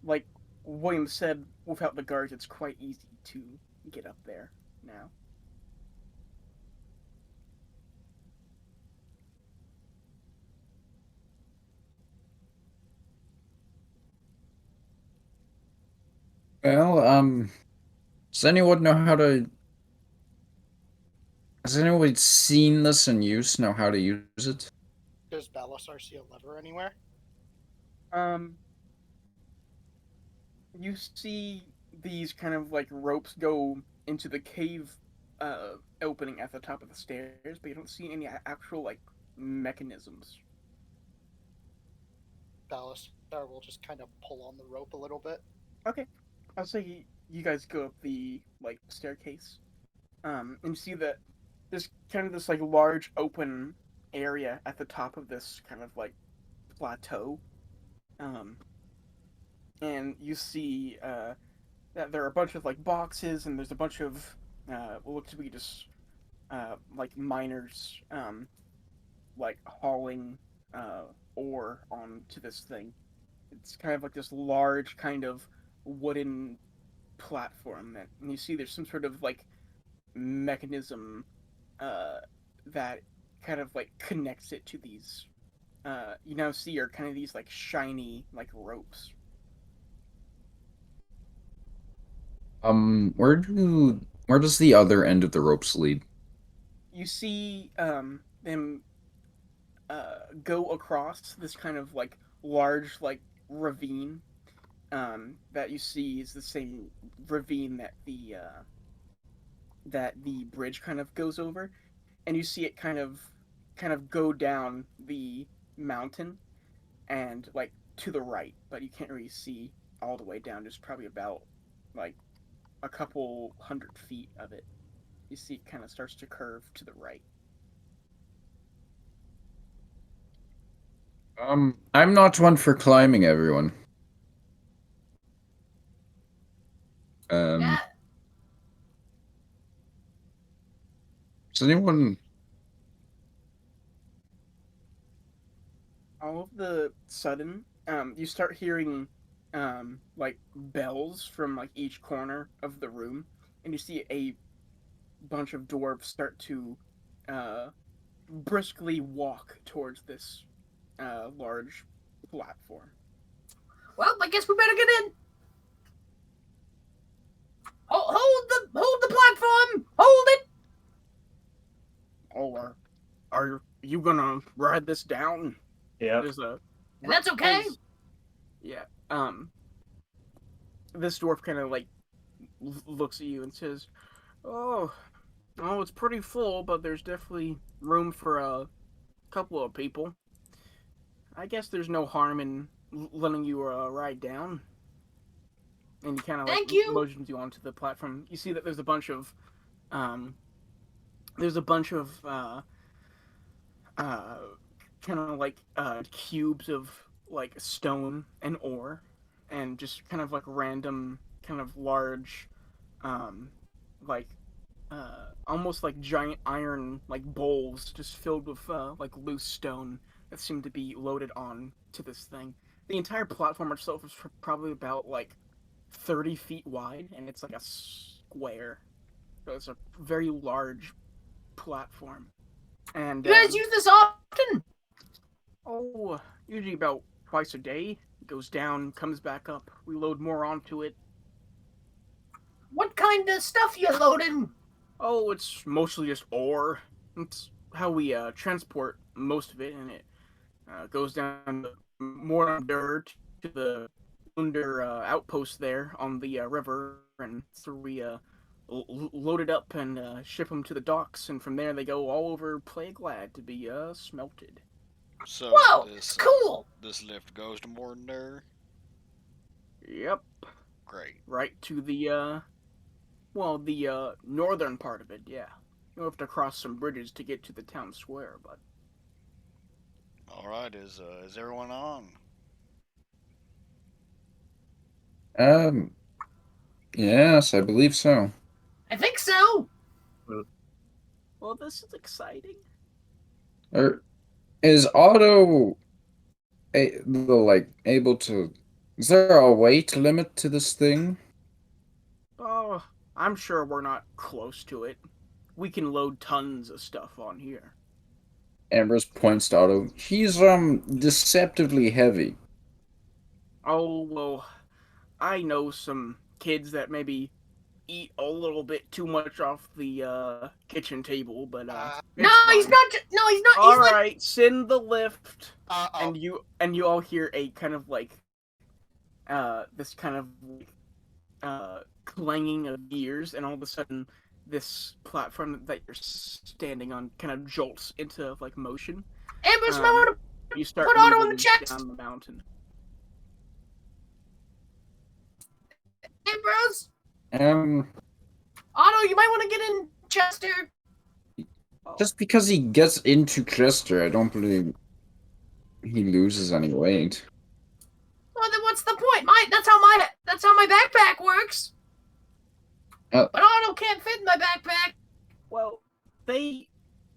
like William said, without the guards, it's quite easy to get up there now. Well, does anyone know how to? Has anyone seen this in use? Know how to use it? Does Balasar see a lever anywhere? Um, you see these kind of like ropes go into the cave uh, opening at the top of the stairs, but you don't see any actual like mechanisms. Balasar will just kind of pull on the rope a little bit. Okay, I'll say you guys go up the like staircase, and you see that there's kind of this like large open area at the top of this kind of like plateau, um, and you see that there are a bunch of like boxes, and there's a bunch of what looks to be just like miners like hauling ore onto this thing. It's kind of like this large kind of wooden platform that, and you see there's some sort of like mechanism uh, that kind of like connects it to these. You now see are kind of these like shiny like ropes. Where does the other end of the ropes lead? You see them go across this kind of like large like ravine that you see is the same ravine that the bridge kind of goes over, and you see it kind of go down the mountain and like to the right, but you can't really see all the way down. Just probably about like a couple 100 feet of it. You see it kind of starts to curve to the right. I'm not one for climbing, everyone. Yeah. Um, does anyone? All of the sudden, you start hearing like bells from like each corner of the room, and you see a bunch of dwarves start to uh, briskly walk towards this large platform. Well, I guess we better get in. Hold the platform. Hold it. Oh, are you gonna ride this down? Yep. There's a And that's okay. yeah. This dwarf kind of like looks at you and says, "Oh, oh, it's pretty full, but there's definitely room for a couple of people. I guess there's no harm in letting you ride down." And he kind of like Thank you. motions you onto the platform. You see that um, there's a bunch of uh, kind of like cubes of like stone and ore, and just kind of like random, kind of large, um, like almost like giant iron like bowls just filled with like loose stone that seem to be loaded on to this thing. The entire platform itself is probably about like 30 feet wide, and it's like a square. So it's a very large platform. And You guys use this often? oh, usually about twice a day. It goes down, comes back up. We load more onto it. What kind of stuff you loading? Oh, it's mostly just ore. It's how we transport most of it, and it goes down more under to the under outpost there on the river, and so we load it up and ship them to the docks, and from there they go all over Plaguelad to be smelted. So Whoa, it's this cool. this lift goes to Mordendur. Yep, Great. right to the the northern part of it. Yeah, you have to cross some bridges to get to the town square, but All right. Is everyone on? Um, yes, I believe so. I think so. well, this is exciting. Or is Otto able to? Is there a weight limit to this thing? Oh, I'm sure we're not close to it. We can load tons of stuff on here. Ambrose points to Otto. He's deceptively heavy. Oh, well, I know some kids that maybe eat a little bit too much off the kitchen table, but No, it's he's fine. not. No, he's not. All He's like. right, send the lift, Uh-oh. and you all hear a kind of like this kind of like clanging of gears, and all of a sudden this platform that you're standing on kind of jolts into like motion. Ambrose might Um, want you to start put Otto on the moving chest. down the mountain. Ambrose, Um, Otto, you might want to get in Chester. Oh, just because he gets into Chester, I don't believe he loses any weight. Well, then what's the point? That's how my backpack works. Uh, But Otto can't fit in my backpack. well, they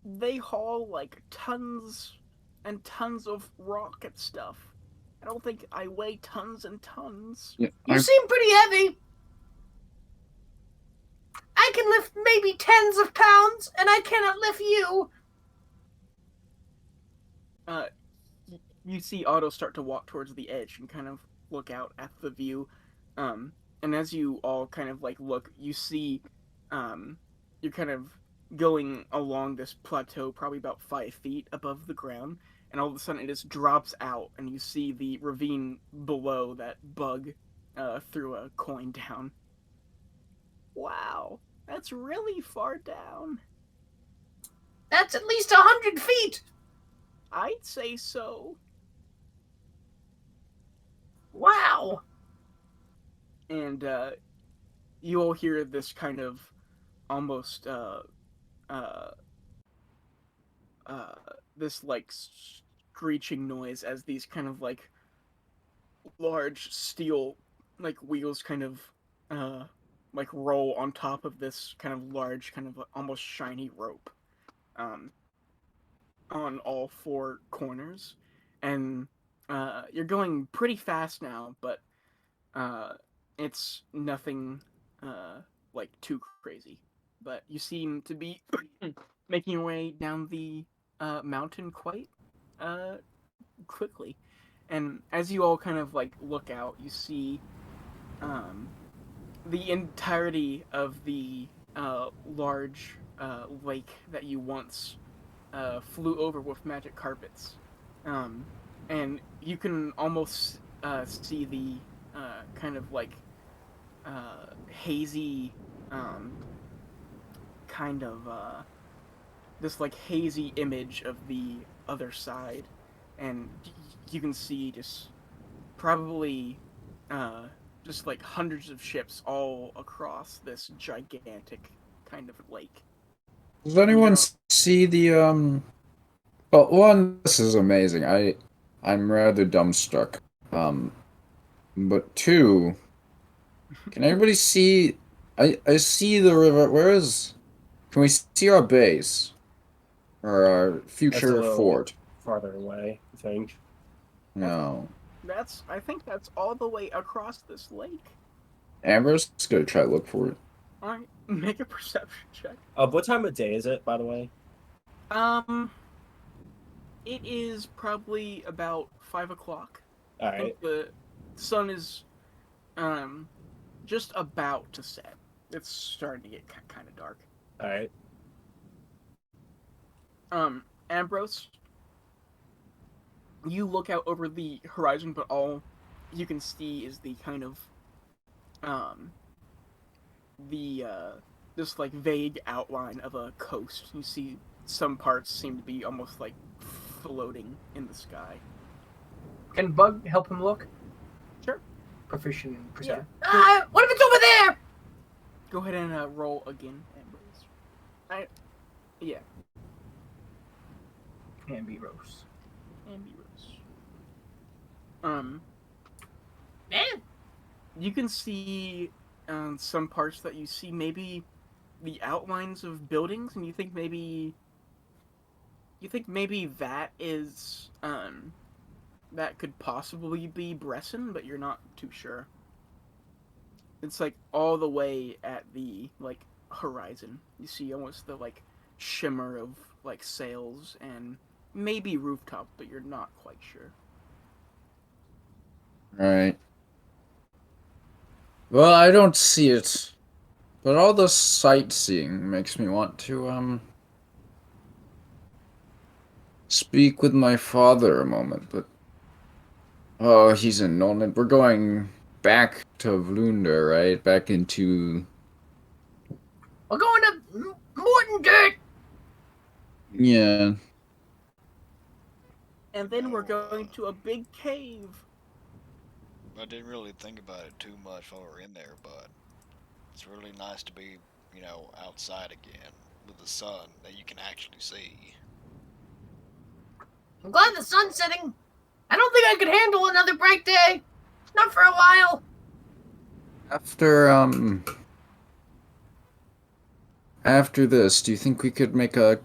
they haul like tons and tons of rock and stuff. I don't think I weigh tons and tons. yeah, You seem pretty heavy. I can lift maybe tens of pounds, and I cannot lift you. Uh, you see Otto start to walk towards the edge and kind of look out at the view. And as you all kind of like look, you see, you're kind of going along this plateau, probably about 5 feet above the ground, and all of a sudden it just drops out, and you see the ravine below that Bug threw a coin down. Wow, that's really far down. That's at least 100 feet. I'd say so. Wow. And you all hear this kind of almost uh, uh, this like screeching noise as these kind of like large steel like wheels kind of uh, like roll on top of this kind of large kind of almost shiny rope um, on all four corners, and you're going pretty fast now, but It's nothing like too crazy, but you seem to be making your way down the mountain quite uh, quickly. And as you all kind of like look out, you see um, the entirety of the large lake that you once flew over with magic carpets. Um, and you can almost see the kind of like hazy, um, kind of this like hazy image of the other side, and you can see just probably uh, just like hundreds of ships all across this gigantic kind of lake. Does And anyone you're see the Well, one, this is amazing. I'm rather dumbstruck. Um, but two, can everybody see? I see the river. Where is? Can we see our base or our That's a future little fort? farther away, I think. No. that's I think that's all the way across this lake. Amber's gonna try to look for it. All right, make a perception check. What time of day is it, by the way? Um, it is probably about 5 o'clock. All I think right. the sun is um just about to set. It's starting to get kind of dark. All right. Ambrose, you look out over the horizon, but all you can see is the kind of um the this like vague outline of a coast. You see some parts seem to be almost like floating in the sky. Can Bug help him look? Sure. Proficient in Yeah. perception. What if it's over there? Go ahead and roll again, Ambrose. Yeah, Ambrose. Ambrose. Man, You can see some parts that you see maybe the outlines of buildings, and you think maybe that is that could possibly be Bresson, but you're not too sure. It's like all the way at the like horizon. You see almost the like shimmer of like sails and maybe rooftop, but you're not quite sure. Right. Well, I don't see it, but all the sightseeing makes me want to speak with my father a moment. But oh, he's in Nolan. We're going back to Vlunda, right? Back into we're going to Morton Dirt. yeah. And then we're No, going to a big cave. I didn't really think about it too much while we were in there, but it's really nice to be, outside again with the sun that you can actually see. I'm glad the sun's setting. I don't think I could handle another bright day. Not for a while. After after this, do you think we could make a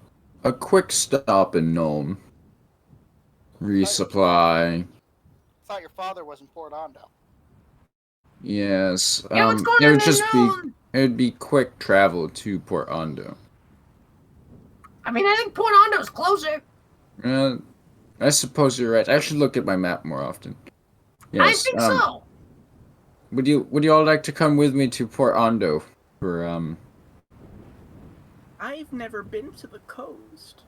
quick stop in Nome? Resupply. Thought your father was in Port Ondo. Yes. Yeah, what's going It would on just be unknown? it would be quick travel to Port Ondo. I mean, I think Port Ondo's closer. Uh, I suppose you're right. I should look at my map more often. I Yes. think so. Would you all like to come with me to Port Ondo for I've never been to the coast.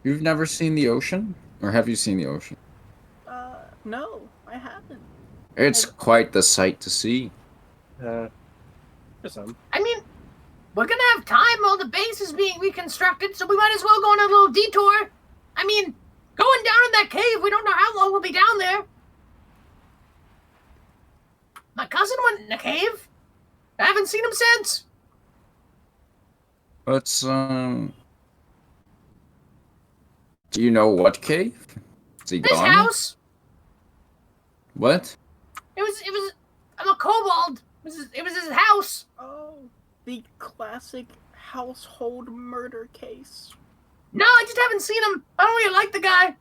You've never seen the ocean? Or have you seen the ocean? No, I haven't. It's quite the sight to see. For some. I mean, we're gonna have time while the base is being reconstructed, so we might as well go on a little detour. I mean, going down in that cave, we don't know how long we'll be down there. My cousin went in the cave. I haven't seen him since. Let's do you know what cave? Is he This gone? house. What? I'm a kobold. It was his house. Oh, the classic household murder case. No, I just haven't seen him. I don't really like the guy.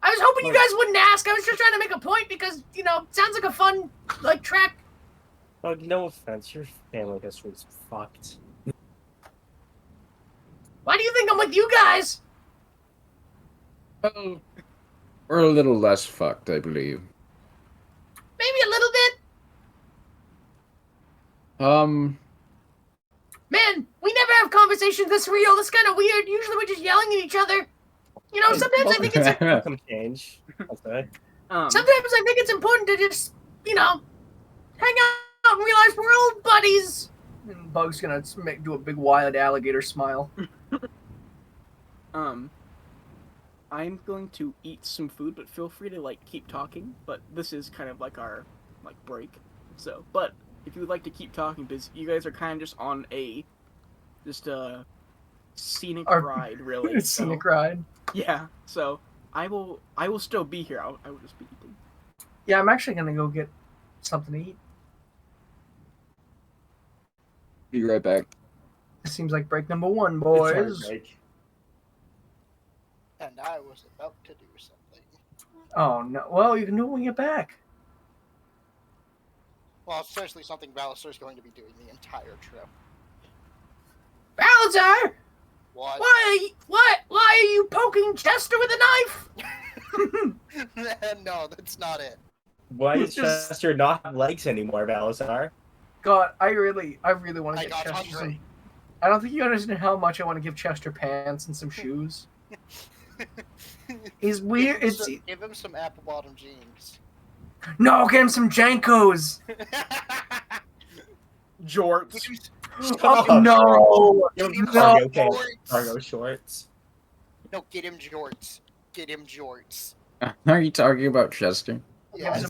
I was hoping you guys wouldn't ask. I was just trying to make a point because, you know, it sounds like a fun, like, track. Bug, no offense, your family history's fucked. Why do you think I'm with you guys? Well, we're a little less fucked, I believe. Maybe a little bit. Man, we never have conversations this real. That's kind of weird. Usually we're just yelling at each other. You know, sometimes I think it's Some change. Okay. Um, sometimes I think it's important to just, you know, hang out and realize we're old buddies. And Bug's gonna do a big wild alligator smile. I'm going to eat some food, but feel free to like keep talking. But this is kind of like our like break. So, but if you would like to keep talking, because you guys are kind of just on a scenic ride, really. It's scenic ride. Yeah. So I will still be here. I will just be eating. Yeah, I'm actually gonna go get something to eat. Be right back. It seems like break number 1, It's our boys. break. And I was about to do something. Oh no! Well, you can do it when you get back. Well, it's seriously something Valister's going to be doing the entire trip. Balazar, What? why are you poking Chester with a knife? No, that's not it. Why does Just- Chester not have legs anymore, Balasar? God, I really want to I get got Chester hungry. some. I don't think you understand how much I want to give Chester pants and some shoes. He's weird. Give him some apple bottom jeans. No, get him some Jankos. Jorts. Oh, no, Give him no. cargo pants, Jorts. cargo shorts. No, get him jorts. Get him jorts. Are you talking about Chester? Give him Yes. some